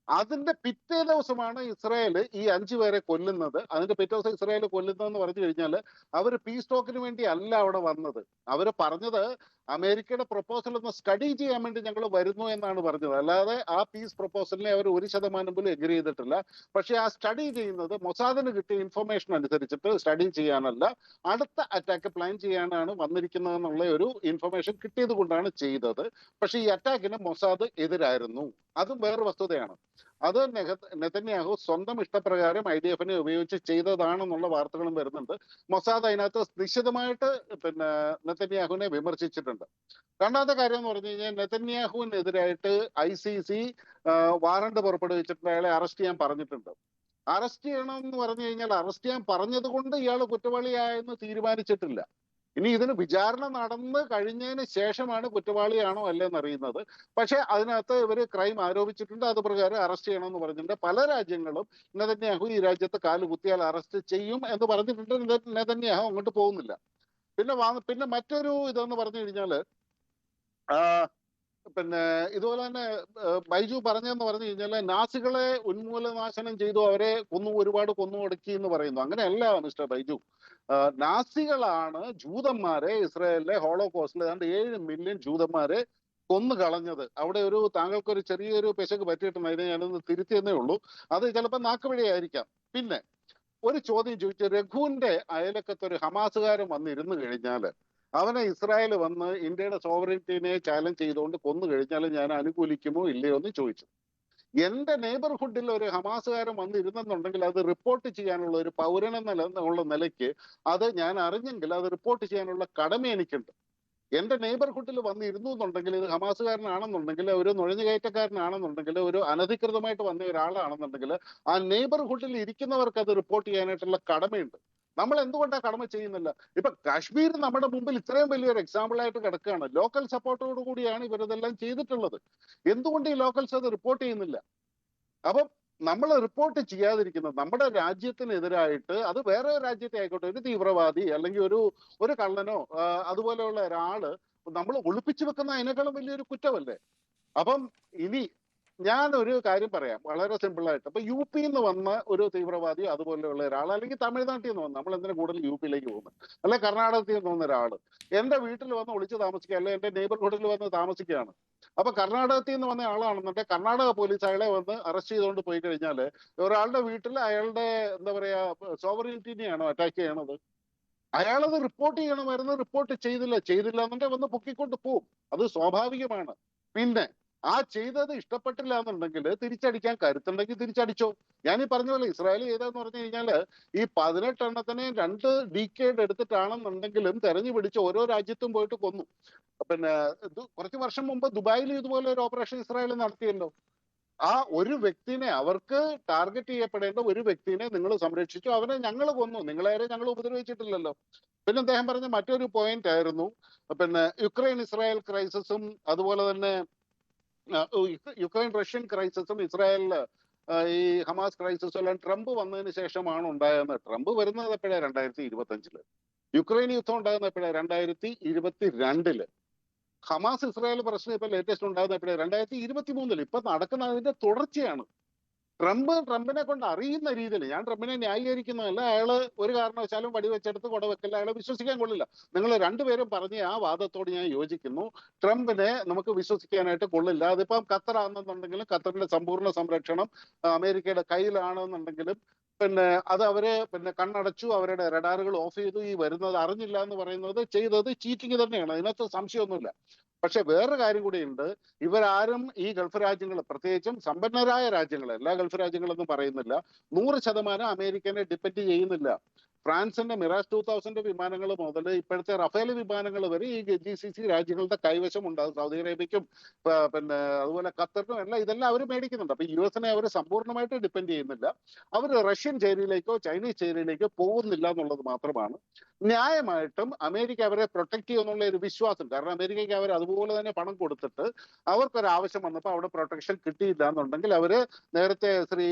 അതിന്റെ പിറ്റേ ദിവസമാണ് ഇസ്രായേൽ ഈ 5 പേരെ കൊല്ലുന്നത്. അതിന്റെ പിറ്റേ ദിവസം ഇസ്രായേൽ കൊല്ലുന്നതെന്ന് പറഞ്ഞു കഴിഞ്ഞാൽ അവർ പീസ് ടോക്കിന് വേണ്ടി അല്ല അവിടെ വന്നത്. അവർ പറഞ്ഞത് അമേരിക്കയുടെ പ്രൊപ്പോസൽ ഒന്ന് സ്റ്റഡി ചെയ്യാൻ വേണ്ടി ഞങ്ങൾ വരുന്നു എന്നാണ് പറഞ്ഞത്. അല്ലാതെ ആ പീസ് പ്രൊപ്പോസലിനെ അവർ 1% പോലും എഗ്രി ചെയ്തിട്ടില്ല. പക്ഷെ ആ സ്റ്റഡി ചെയ്യുന്നത് മൊസാദിന് കിട്ടിയ ഇൻഫർമേഷൻ അനുസരിച്ചിട്ട് സ്റ്റഡി ചെയ്യാനല്ല, അടുത്ത അറ്റാക്ക് പ്ലാൻ ചെയ്യാനാണ് വന്നിരിക്കുന്നതെന്നുള്ള ഒരു ഇൻഫർമേഷൻ കിട്ടിയത് കൊണ്ടാണ് ചെയ്തത്. പക്ഷെ ഈ അറ്റാക്കിന് മൊസാദ് എതിരായിരുന്നു. അതും വേറൊരു വസ്തുതയാണ്. അത് നെതന്യാഹു സ്വന്തം ഇഷ്ടപ്രകാരം IDF-നെ ഉപയോഗിച്ച് ചെയ്തതാണെന്നുള്ള വാർത്തകളും വരുന്നുണ്ട്. മൊസാദ് അതിനകത്ത് നിശ്ചിതമായിട്ട് നെതന്യാഹുവിനെ വിമർശിച്ചിട്ടുണ്ട്. രണ്ടാമത്തെ കാര്യം എന്ന് പറഞ്ഞു കഴിഞ്ഞാൽ നെതന്യാഹുവിനെതിരായിട്ട് ICC വാറണ്ട് പുറപ്പെടുവിച്ചിട്ടുണ്ട്. അയാളെ അറസ്റ്റ് ചെയ്യാൻ പറഞ്ഞിട്ടുണ്ട്. അറസ്റ്റ് ചെയ്യണം എന്ന് പറഞ്ഞു കഴിഞ്ഞാൽ അറസ്റ്റ് ചെയ്യാൻ പറഞ്ഞത് കൊണ്ട് ഇയാൾ കുറ്റവാളിയായെന്ന് തീരുമാനിച്ചിട്ടില്ല. ഇനി ഇതിന് വിചാരണ നടന്ന് കഴിഞ്ഞതിന് ശേഷമാണ് കുറ്റവാളിയാണോ അല്ലെന്ന് അറിയുന്നത്. പക്ഷെ അതിനകത്ത് ഇവർ ക്രൈം ആരോപിച്ചിട്ടുണ്ട്. അത് പ്രകാരം അറസ്റ്റ് ചെയ്യണമെന്ന് പറഞ്ഞിട്ടുണ്ട്. പല രാജ്യങ്ങളും നെതന്യാഹു ഈ രാജ്യത്ത് കാല് കുത്തിയാൽ അറസ്റ്റ് ചെയ്യും എന്ന് പറഞ്ഞിട്ടുണ്ട്. നെതന്യാഹു അങ്ങോട്ട് പോകുന്നില്ല. പിന്നെ മറ്റൊരു ഇതെന്ന് പറഞ്ഞു കഴിഞ്ഞാല് ഇതുപോലെ തന്നെ ബൈജു പറഞ്ഞെന്ന് പറഞ്ഞു കഴിഞ്ഞാൽ നാസികളെ ഉന്മൂലനാശനം ചെയ്തു, അവരെ ഒരുപാട് കൊന്നു ഒടുക്കി എന്ന് പറയുന്നു. അങ്ങനെയല്ല മിസ്റ്റർ ബൈജു. നാസികളാണ് ജൂതന്മാരെ ഇസ്രായേലിലെ ഹോളോകോസ്റ്റിൽ 7 മില്യൺ ജൂതന്മാരെ കൊന്നു കളഞ്ഞത്. അവിടെ താങ്കൾക്കൊരു ചെറിയൊരു പെശക് പറ്റിയിട്ടുണ്ട്. അതിനെ ഞാനൊന്ന് തിരുത്തിയെന്നേ ഉള്ളൂ. അത് ചിലപ്പോൾ നാക്കുവഴിയായിരിക്കാം. പിന്നെ ഒരു ചോദ്യം ചോദിച്ചു, രഘുവിന്റെ അയലക്കത്ത് ഒരു ഹമാസുകാരൻ വന്നിരുന്നു കഴിഞ്ഞാൽ അവനെ ഇസ്രായേൽ വന്ന് ഇന്ത്യയുടെ സോവറിറ്റിനെ ചാലഞ്ച് ചെയ്തുകൊണ്ട് കൊന്നു കഴിഞ്ഞാൽ ഞാൻ അനുകൂലിക്കുമോ ഇല്ലയോ എന്ന് ചോദിച്ചു. എന്റെ നെയ്ബർഹുഡിൽ ഒരു ഹമാസുകാരൻ വന്നിരുന്നെന്നുണ്ടെങ്കിൽ അത് റിപ്പോർട്ട് ചെയ്യാനുള്ള ഒരു പൗരനെന്നുള്ള നിലയ്ക്ക് അത് ഞാൻ അറിഞ്ഞെങ്കിൽ അത് റിപ്പോർട്ട് ചെയ്യാനുള്ള കടമ എനിക്കുണ്ട്. എന്റെ നെയ്ബർഹുഡിൽ വന്നിരുന്നു എന്നുണ്ടെങ്കിൽ ഇത് ഹമാസുകാരനാണെന്നുണ്ടെങ്കിൽ, ഒരു നുഴഞ്ഞുകയറ്റക്കാരനാണെന്നുണ്ടെങ്കിൽ, ഒരു അനധികൃതമായിട്ട് വന്ന ഒരാളാണെന്നുണ്ടെങ്കിൽ ആ നെയ്ബർഹുഡിൽ ഇരിക്കുന്നവർക്ക് അത് റിപ്പോർട്ട് ചെയ്യാനായിട്ടുള്ള കടമയുണ്ട്. നമ്മൾ എന്തുകൊണ്ടാണ് കടമ ചെയ്യുന്നില്ല? ഇപ്പൊ കാശ്മീർ നമ്മുടെ മുമ്പിൽ ഇത്രയും വലിയൊരു എക്സാമ്പിൾ ആയിട്ട് കിടക്കുകയാണ്. ലോക്കൽ സപ്പോർട്ടോടു കൂടിയാണ് ഇവരിതെല്ലാം ചെയ്തിട്ടുള്ളത്. എന്തുകൊണ്ട് ഈ ലോക്കൽസ് അത് റിപ്പോർട്ട് ചെയ്യുന്നില്ല? അപ്പം നമ്മൾ റിപ്പോർട്ട് ചെയ്യാതിരിക്കുന്നത് നമ്മുടെ രാജ്യത്തിനെതിരായിട്ട്, അത് വേറെ രാജ്യത്തെ ആയിക്കോട്ടെ, ഒരു തീവ്രവാദി അല്ലെങ്കിൽ ഒരു കള്ളനോ അതുപോലെയുള്ള ഒരാള് നമ്മൾ ഒളിപ്പിച്ചു വെക്കുന്ന അതിനേക്കാളും വലിയൊരു കുറ്റമല്ലേ? അപ്പം ഇനി ഞാൻ ഒരു കാര്യം പറയാം വളരെ സിമ്പിൾ ആയിട്ട്. അപ്പൊ UP നിന്ന് വന്ന ഒരു തീവ്രവാദി അതുപോലെയുള്ള ഒരാൾ, അല്ലെങ്കിൽ തമിഴ്നാട്ടിൽ നിന്ന് വന്ന, നമ്മൾ എന്തിനാ കൂടുതൽ UP-യിലേക്ക് പോകുന്നത്, അല്ലെ കർണാടകത്തിൽ നിന്ന് വന്ന ഒരാള് എന്റെ വീട്ടിൽ വന്ന് ഒളിച്ച് താമസിക്കുക, അല്ലെ എന്റെ നെയ്ബർഹുഡിൽ വന്ന് താമസിക്കുകയാണ്. അപ്പൊ കർണാടകത്തിൽ നിന്ന് വന്ന ആളാണെന്നുണ്ടെങ്കിൽ കർണാടക പോലീസ് അയാളെ വന്ന് അറസ്റ്റ് ചെയ്തുകൊണ്ട് പോയി കഴിഞ്ഞാല് ഒരാളുടെ വീട്ടിൽ അയാളുടെ എന്താ പറയാ സോവറിറ്റിനെയാണോ അറ്റാക്ക് ചെയ്യണത്? അയാളത് റിപ്പോർട്ട് ചെയ്യണമായിരുന്നു. റിപ്പോർട്ട് ചെയ്തില്ല എന്നുണ്ടെങ്കിൽ വന്ന് പൊക്കിക്കൊണ്ട് പോവും. അത് സ്വാഭാവികമാണ്. പിന്നെ ആ ചെയ്തത് ഇഷ്ടപ്പെട്ടില്ല എന്നുണ്ടെങ്കിൽ തിരിച്ചടിക്കാൻ കരുത്തുണ്ടെങ്കിൽ തിരിച്ചടിച്ചോ. ഞാൻ ഈ പറഞ്ഞ പോലെ ഇസ്രായേൽ ചെയ്തതെന്ന് പറഞ്ഞു കഴിഞ്ഞാല് ഈ 18 എണ്ണത്തിനെ 2 ഡിക്കേഡ് എടുത്തിട്ടാണെന്നുണ്ടെങ്കിലും തെരഞ്ഞു പിടിച്ച് ഓരോ രാജ്യത്തും പോയിട്ട് കൊന്നു. കുറച്ച് വർഷം മുമ്പ് ദുബായിൽ ഇതുപോലെ ഒരു ഓപ്പറേഷൻ ഇസ്രായേൽ നടത്തിയല്ലോ. ആ ഒരു വ്യക്തിനെ, അവർക്ക് ടാർഗറ്റ് ചെയ്യപ്പെടേണ്ട ഒരു വ്യക്തിനെ നിങ്ങൾ സംരക്ഷിച്ചു, അവനെ ഞങ്ങൾ കൊന്നു, നിങ്ങളേറെ ഞങ്ങൾ ഉപദ്രവിച്ചിട്ടില്ലല്ലോ. പിന്നെ അദ്ദേഹം പറഞ്ഞ മറ്റൊരു പോയിന്റ് ആയിരുന്നു യുക്രൈൻ ഇസ്രായേൽ ക്രൈസിസും അതുപോലെ തന്നെ യുക്രൈൻ റഷ്യൻ ക്രൈസിസും ഇസ്രായേലില് ഈ ഹമാസ് ക്രൈസിസും എല്ലാം ട്രംപ് വന്നതിന് ശേഷമാണ് ഉണ്ടായെന്ന്. ട്രംപ് വരുന്നത് എപ്പോഴാണ്? 2025. യുക്രൈൻ യുദ്ധം ഉണ്ടാകുന്ന എപ്പോഴാണ്? 2022. ഹമാസ് ഇസ്രായേൽ പ്രശ്നം ഇപ്പൊ ലേറ്റസ്റ്റ് ഉണ്ടാകുന്ന എപ്പോഴാണ്? 2023. ഇപ്പൊ നടക്കുന്ന അതിന്റെ തുടർച്ചയാണ്. ട്രംപിനെ കൊണ്ട് അറിയുന്ന രീതിയിൽ, ഞാൻ ട്രംപിനെ ന്യായീകരിക്കുന്നതല്ല, അയാള് ഒരു കാരണവശാലും വെടിവെച്ചെടുത്ത് കൊടവെക്കല്ല, അയാളെ വിശ്വസിക്കാൻ കൊള്ളില്ല. നിങ്ങൾ രണ്ടുപേരും പറഞ്ഞ ആ വാദത്തോട് ഞാൻ യോജിക്കുന്നു. ട്രംപിനെ നമുക്ക് വിശ്വസിക്കാനായിട്ട് കൊള്ളില്ല. അതിപ്പം ഖത്തർ ആണെന്നുണ്ടെങ്കിലും ഖത്തറിന്റെ സമ്പൂർണ്ണ സംരക്ഷണം അമേരിക്കയുടെ കയ്യിലാണെന്നുണ്ടെങ്കിലും അത് അവര് കണ്ണടച്ചു, അവരുടെ റഡാറുകൾ ഓഫ് ചെയ്തു, ഈ വരുന്നത് അറിഞ്ഞില്ല എന്ന് പറയുന്നത് ചെയ്തത് ചീറ്റിംഗ് തന്നെയാണ്. അതിനകത്ത് സംശയമൊന്നുമില്ല. പക്ഷെ വേറൊരു കാര്യം കൂടിയുണ്ട്. ഇവരാരും ഈ ഗൾഫ് രാജ്യങ്ങൾ, പ്രത്യേകിച്ചും സമ്പന്നരായ രാജ്യങ്ങൾ, എല്ലാ ഗൾഫ് രാജ്യങ്ങളൊന്നും പറയുന്നില്ല, 100% അമേരിക്കനെ ഡിപ്പെൻഡ് ചെയ്യുന്നില്ല. ഫ്രാൻസിന്റെ മിറാജ് 2000 വിമാനങ്ങൾ മുതൽ ഇപ്പോഴത്തെ റഫേൽ വിമാനങ്ങൾ വരെ ഈ GCC രാജ്യങ്ങളുടെ കൈവശം ഉണ്ടാകും. സൗദി അറേബ്യക്കും അതുപോലെ ഖത്തറിനും എല്ലാം ഇതെല്ലാം അവർ മേടിക്കുന്നുണ്ട്. അപ്പൊ US-നെ അവർ സമ്പൂർണ്ണമായിട്ട് ഡിപ്പെൻഡ് ചെയ്യുന്നില്ല. അവർ റഷ്യൻ ചേരിയിലേക്കോ ചൈനീസ് ചേരിയിലേക്കോ പോകുന്നില്ല എന്നുള്ളത് മാത്രമാണ്. ന്യായമായിട്ടും അമേരിക്ക അവരെ പ്രൊട്ടക്ട് ചെയ്യുമെന്നുള്ള ഒരു വിശ്വാസം, കാരണം അമേരിക്കയ്ക്ക് അവർ അതുപോലെ തന്നെ പണം കൊടുത്തിട്ട് അവർക്കൊരു ആവശ്യം വന്നപ്പോൾ അവിടെ പ്രൊട്ടക്ഷൻ കിട്ടിയില്ല എന്നുണ്ടെങ്കിൽ അവര് നേരത്തെ ശ്രീ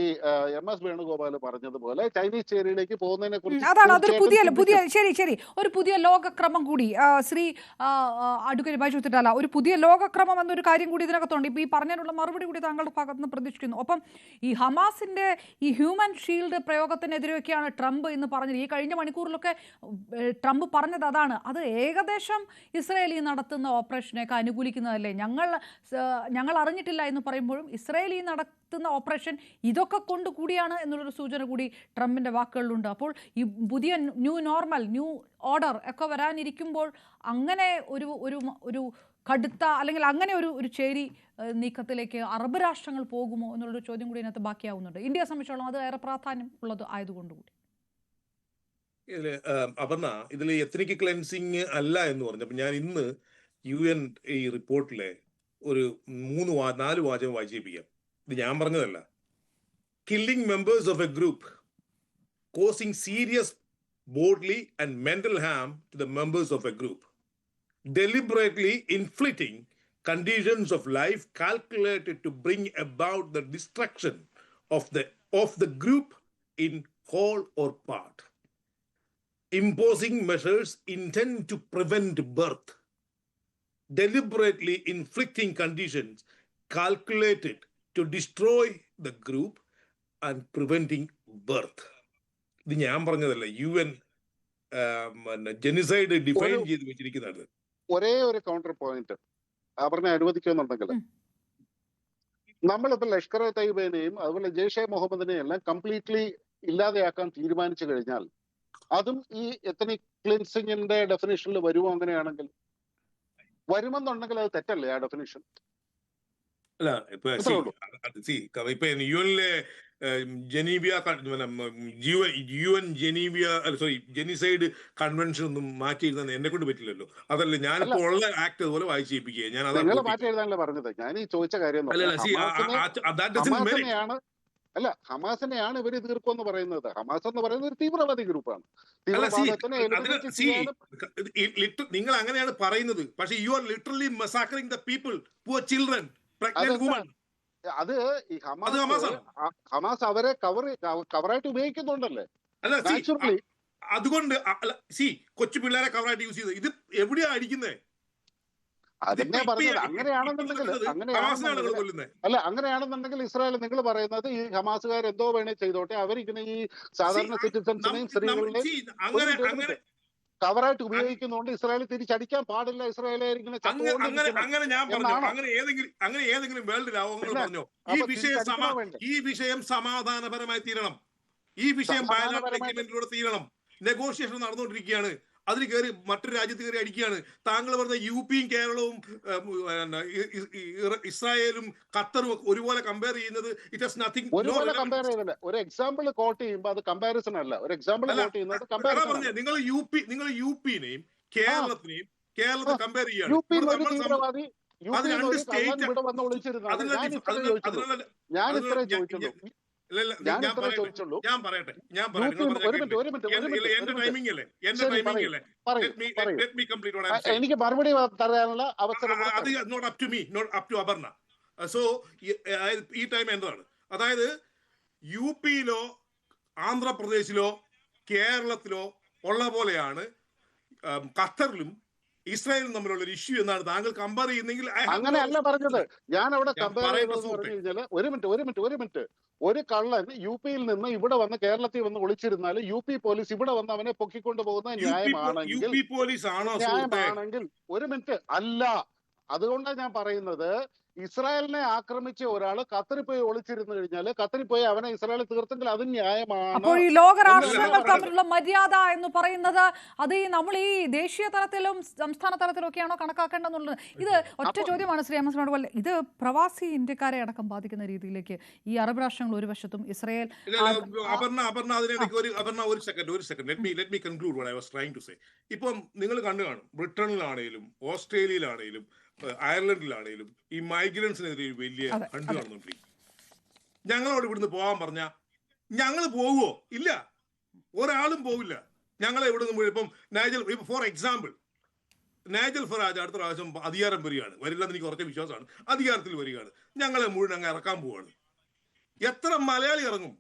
MS വേണുഗോപാൽ പറഞ്ഞതുപോലെ ചൈനീസ് ചേരിയിലേക്ക് പോകുന്നതിനെ അതാണ് അതൊരു പുതിയ കുറിച്ച് ശരി ഒരു പുതിയ ലോകക്രമം കൂടി ശ്രീ അഡ്വക്കേറ്റ് ബൈജു തിട്ടാല, ഒരു പുതിയ ലോകക്രമം എന്നൊരു കാര്യം കൂടി ഇതിനകത്തുണ്ട്. ഇപ്പൊ ഈ പറഞ്ഞതിനുള്ള മറുപടി കൂടി താങ്കളുടെ ഭാഗത്ത് നിന്ന് പ്രതീക്ഷിക്കുന്നു. ഒപ്പം ഈ ഹമാസിന്റെ ഈ ഹ്യൂമൻ ഷീൽഡ് പ്രയോഗത്തിനെതിരെയൊക്കെയാണ് ട്രംപ് എന്ന് പറഞ്ഞത്. ഈ കഴിഞ്ഞ മണിക്കൂറിലൊക്കെ ട്രംപ് പറഞ്ഞത് അതാണ്. അത് ഏകദേശം ഇസ്രായേൽ ഈ നടത്തുന്ന ഓപ്പറേഷനെയൊക്കെ അനുകൂലിക്കുന്നതല്ലേ? ഞങ്ങൾ അറിഞ്ഞിട്ടില്ല എന്ന് പറയുമ്പോഴും ഇസ്രായേൽ ഈ നടത്തുന്ന ഓപ്പറേഷൻ ഇതൊക്കെ കൊണ്ട് കൂടിയാണ് എന്നുള്ളൊരു സൂചന കൂടി ട്രംപിന്റെ വാക്കുകളിലുണ്ട്. അപ്പോൾ ഈ പുതിയ ന്യൂ നോർമൽ, ന്യൂ ഓർഡർ ഒക്കെ വരാനിരിക്കുമ്പോൾ അങ്ങനെ ഒരു കടുത്ത അല്ലെങ്കിൽ അങ്ങനെ ഒരു ചേരി നീക്കത്തിലേക്ക് അറബ് രാഷ്ട്രങ്ങൾ പോകുമോ എന്നുള്ളൊരു ചോദ്യം കൂടി ഇതിനകത്ത് ബാക്കിയാവുന്നുണ്ട്. ഇന്ത്യയെ സംബന്ധിച്ചോളം അത് ഏറെ പ്രാധാന്യം ഉള്ളത് ആയതുകൊണ്ടുകൂടി. ഇതില് അപർണ, ഇതിൽ എത്നിക് ക്ലെൻസിങ് അല്ല എന്ന് പറഞ്ഞപ്പോൾ ഞാൻ ഇന്ന് UN ഈ റിപ്പോർട്ടിലെ ഒരു 4 വാചകം വായിച്ചേപ്പിക്കാം. ഇത് ഞാൻ പറഞ്ഞതല്ല. Killing members of A group, causing serious bodily and mental harm to the members of a group, deliberately inflicting conditions of life calculated to bring about the destruction of the group in whole or part, imposing measures intended to prevent birth, deliberately inflicting conditions calculated to destroy the group and preventing birth. ഇത് ഞാൻ പറഞ്ഞതല്ല, UN ജെനിസൈഡ് define ചെയ്ത് വെച്ചിരിക്കുന്നത്. ഒരേ ഒരു counter point പറഞ്ഞ അനുവദിക്കുന്നുണ്ടെങ്കിൽ, നമ്മളിപ്പോൾ Lashkar A തയ്യബിനെയും അതുപോലെ ജെയ്ഷെ മുഹമ്മദിനെയും എല്ലാം കംപ്ലീറ്റ്ലി ഇല്ലാതെയാക്കാൻ തീരുമാനിച്ചു കഴിഞ്ഞാൽ അതും ഈ എത്നിക് ക്ലിൻസിങ്ങിന്റെ ഡെഫിനിഷനിൽ വരുമോ? അങ്ങനെയാണെങ്കിൽ വരുമെന്നുണ്ടെങ്കിൽ അത് തെറ്റല്ലേ ആ ഡെഫിനിഷൻ? അല്ല, ഇപ്പൊ യുഎനിലെ ജെനിസൈഡ് കൺവെൻഷൻ ഒന്നും മാറ്റിയിരുന്ന എന്നെ കൊണ്ട് പറ്റില്ലല്ലോ. അതല്ല, ഞാനിപ്പോ ഉള്ള ആക്ട് അതുപോലെ വായിച്ചേപ്പിക്കുക. ഞാൻ നിങ്ങൾ മാറ്റി എഴുതാനല്ലേ പറഞ്ഞത്? ഞാൻ ഈ ചോദിച്ച കാര്യം അല്ല, ഹമാസിനെയാണ് ഇവര് തീർക്കുമെന്ന് പറയുന്നത്. ഹമാസ് എന്ന് പറയുന്നത് ഒരു തീവ്രവാദി ഗ്രൂപ്പാണ്. നിങ്ങൾ അങ്ങനെയാണ് പറയുന്നത്, പക്ഷേ you are literally massacring the people, poor children, pregnant woman. അത് ഈ ഹമാസ് അവരെ കവറായിട്ട് ഉപയോഗിക്കുന്നുണ്ടല്ലേ? അല്ല, അതുകൊണ്ട് കൊച്ചു പിള്ളേരെ കവറായിട്ട് യൂസ് ചെയ്ത് ഇത് എവിടെയാ അടിക്കുന്നത്? അതിനെ പറഞ്ഞത് അങ്ങനെയാണെന്നുണ്ടെങ്കിൽ ഇസ്രായേൽ നിങ്ങൾ പറയുന്നത് ഈ ഹമാസുകാർ എന്തോ വേണേ ചെയ്തോട്ടെ, അവരിങ്ങനെ ഈ സാധാരണ സിറ്റിസൺസിനെയും സ്ത്രീകളെയും കവറായിട്ട് ഉപയോഗിക്കുന്നതുകൊണ്ട് ഇസ്രായേൽ തിരിച്ചടിക്കാൻ പാടില്ല. ഇസ്രായേലിങ്ങനെ അങ്ങനെ ഞാൻ പറഞ്ഞു. അങ്ങനെ ഏതെങ്കിലും വേൾഡ് രാജ്യങ്ങൾ പറഞ്ഞോ ഈ വിഷയം സമാധാനപരമായി തീരണം, ഈ വിഷയം ബയലാറ്ററൽ എഗ്രിമെന്റിലൂടെ തീരണം, നെഗോഷിയേഷൻ നടന്നുകൊണ്ടിരിക്കുകയാണ്, അതിൽ കയറി മറ്റൊരു രാജ്യത്ത് കയറി അടിക്കുകയാണ്. താങ്കൾ പറഞ്ഞ UPയും കേരളവും ഇസ്രായേലും ഖത്തറും ഒരുപോലെ കമ്പയർ ചെയ്യുന്നത് ഇറ്റ് ഹസ് നത്തിങ്. ഒരു എക്സാമ്പിൾ കോട്ട് ചെയ്യുമ്പോൾ അത് കമ്പാരിസൺ അല്ല. ഒരു എക്സാമ്പിൾ കോട്ട് ചെയ്യുന്നത് കമ്പാരിസൺ. നിങ്ങൾ യുപിനെയും കേരളത്തിനെയും കമ്പയർ ചെയ്യാണ്. ഞാൻ ഇത്രേ ചോദിച്ചുള്ളൂ. എനിക്ക് മറുപടി തരാനുള്ള അവസരം. ഈ ടൈം എന്താണ്? അതായത് UPയിലോ ആന്ധ്രാപ്രദേശിലോ കേരളത്തിലോ ഉള്ള പോലെയാണ് ഖത്തറിലും ഇസ്രായേലും തമ്മിലുള്ള ഒരു ഇഷ്യൂ എന്നാണ് താങ്കൾ കമ്പയർ ചെയ്യുന്നെങ്കിൽ അങ്ങനെയല്ല പറഞ്ഞത്. ഞാൻ അവിടെ കമ്പയർ ചെയ്തതെന്ന് പറഞ്ഞു കഴിഞ്ഞാൽ ഒരു മിനിറ്റ് ഒരു കള്ളൻ UPയിൽ നിന്ന് ഇവിടെ വന്ന് കേരളത്തിൽ വന്ന് ഒളിച്ചിരുന്നാൽ UP പോലീസ് ഇവിടെ വന്ന് അവനെ പൊക്കിക്കൊണ്ട് പോകുന്നത് ന്യായമാണെങ്കിൽ ഒരു മിനിറ്റ് അല്ല. അതുകൊണ്ടാണ് ഞാൻ പറയുന്നത്, ഇസ്രായേലിനെ ആക്രമിച്ച ഒരാൾ ഖത്തറിൽ പോയി ഒളിച്ചിരുന്നു കഴിഞ്ഞാൽ ഖത്തറിൽ പോയി അവനെ ഇസ്രായേൽ തീർത്തെങ്കിൽ അത് ന്യായമാണ്. അപ്പോൾ ഈ ലോകരാഷ്ട്രങ്ങൾ തമ്മിലുള്ള മര്യാദ എന്ന് പറയുന്നത് അത് നമ്മൾ ഈ ദേശീയ തലത്തിലും സംസ്ഥാന തലത്തിലും ഒക്കെയാണോ കണക്കാക്കേണ്ടതെന്നുള്ളത്? ഇത് ഒറ്റ ചോദ്യമാണ് ശ്രീ MS വേണുഗോപാൽ. ഇത് പ്രവാസി ഇന്ത്യക്കാരെ അടക്കം ബാധിക്കുന്ന രീതിയിലേക്ക് ഈ അറബ് രാഷ്ട്രങ്ങൾ ഒരു വശത്തും ഇസ്രായേൽ ഇപ്പം നിങ്ങൾ കണ്ടു കാണും, ബ്രിട്ടനിലാണേലും ഓസ്ട്രേലിയയിലാണേലും അയർലൻഡിലാണേലും ഈ മൈഗ്രൻസിനെതിരെ വലിയ കണ്ടു കാണുന്നുണ്ടിരിക്കും. ഞങ്ങളോട് ഇവിടുന്ന് പോകാൻ പറഞ്ഞാൽ ഞങ്ങൾ പോകുവോ? ഇല്ല, ഒരാളും പോവില്ല. ഞങ്ങളെ ഇവിടെ നിന്ന് ഇപ്പം ഫോർ എക്സാമ്പിൾ നാജൽ ഫറാജ് അടുത്ത പ്രാവശ്യം അധികാരം വരില്ലെന്ന് എനിക്ക് കുറച്ച് വിശ്വാസമാണ്. അധികാരത്തിൽ വരികയാണ്, ഞങ്ങളെ മുഴുവൻ അങ്ങ് ഇറക്കാൻ പോവുകയാണ്. എത്ര മലയാളി ഇറങ്ങും,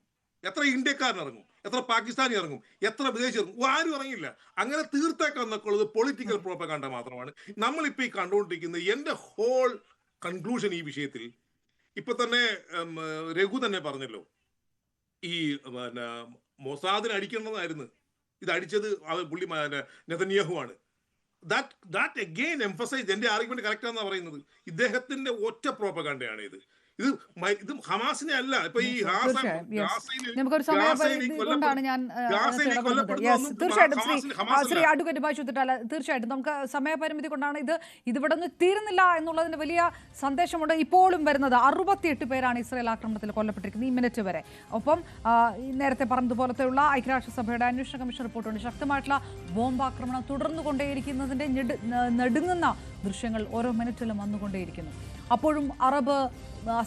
എത്ര ഇന്ത്യക്കാരൻ ഇറങ്ങും, എത്ര പാകിസ്ഥാനി ഇറങ്ങും, എത്ര വിദേശി ഇറങ്ങും? ആരും ഇറങ്ങില്ല. അങ്ങനെ തീർത്തേക്കാൻ നോക്കുള്ളത് പൊളിറ്റിക്കൽ പ്രോപ്പഗാൻഡ മാത്രമാണ് നമ്മളിപ്പോൾ ഈ കണ്ടുകൊണ്ടിരിക്കുന്നത്. എൻ്റെ ഹോൾ കൺക്ലൂഷൻ ഈ വിഷയത്തിൽ ഇപ്പൊ തന്നെ രഘു തന്നെ പറഞ്ഞല്ലോ, ഈ പിന്നെ മൊസാദിന് അടിക്കേണ്ടതായിരുന്നു, ഇത് അടിച്ചത് പുള്ളി നെതന്യാഹു ആണ്. ദാറ്റ് അഗെയിൻ എംഫസൈസ്, എന്റെ ആർഗ്യുമെന്റ് കറക്റ്റ് ആണെന്നാ പറയുന്നത്. ഇദ്ദേഹത്തിന്റെ ഒറ്റ പ്രോപ്പഗാൻഡയാണ് ഇത്. ഇത് ഹമാസിനെ അല്ല. ഇപ്പൊ ഈ നമുക്കൊരു സമയപരിധി കൊണ്ടാണ് ഞാൻ തീർച്ചയായിട്ടും ശ്രീ അഡ്വക്കേറ്റ് ബൈജു തിട്ടാല, തീർച്ചയായിട്ടും നമുക്ക് സമയപരിമിതി കൊണ്ടാണ് ഇതിവിടെ നിന്ന് തീരുന്നില്ല എന്നുള്ളതിന് വലിയ സന്ദേശമുണ്ട്. ഇപ്പോഴും വരുന്നത് 68 പേരാണ് ഇസ്രായേൽ ആക്രമണത്തിൽ കൊല്ലപ്പെട്ടിരിക്കുന്നത് ഈ മിനിറ്റ് വരെ. ഒപ്പം നേരത്തെ പറഞ്ഞതുപോലത്തെയുള്ള ഐക്യരാഷ്ട്രസഭയുടെ അന്വേഷണ കമ്മീഷൻ റിപ്പോർട്ടുണ്ട്. ശക്തമായിട്ടുള്ള ബോംബാക്രമണം തുടർന്നുകൊണ്ടേയിരിക്കുന്നതിന്റെ നെടുങ്ങുന്ന ദൃശ്യങ്ങൾ ഓരോ മിനിറ്റിലും വന്നുകൊണ്ടേയിരിക്കുന്നു. അപ്പോഴും അറബ്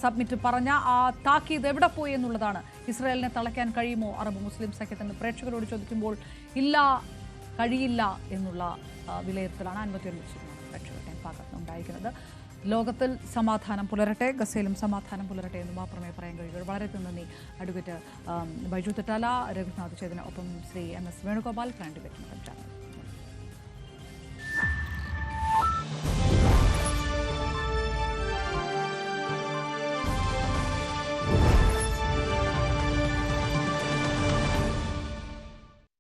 സബ്മിറ്റ് പറഞ്ഞ ആ താക്കീത് എവിടെ പോയി എന്നുള്ളതാണ്. ഇസ്രായേലിനെ തളയ്ക്കാൻ കഴിയുമോ അറബ് മുസ്ലിം സഖ്യത്തിന്? പ്രേക്ഷകരോട് ചോദിക്കുമ്പോൾ ഇല്ല, കഴിയില്ല എന്നുള്ള വിലയിരുത്തലാണ് 51 പ്രേക്ഷകരുടെ ഭാഗത്ത് ഉണ്ടായിരിക്കുന്നത്. ലോകത്തിൽ സമാധാനം പുലരട്ടെ, ഗസയിലും സമാധാനം പുലരട്ടെ എന്ന് മാത്രമേ പറയാൻ കഴിയുള്ളൂ. വളരെ നന്ദി അഡ്വക്കേറ്റ് ബൈജു തിട്ടാല, രഘുനാഥ് ചേതന, ഒപ്പം Shri MS Venugopal, crime debate channel.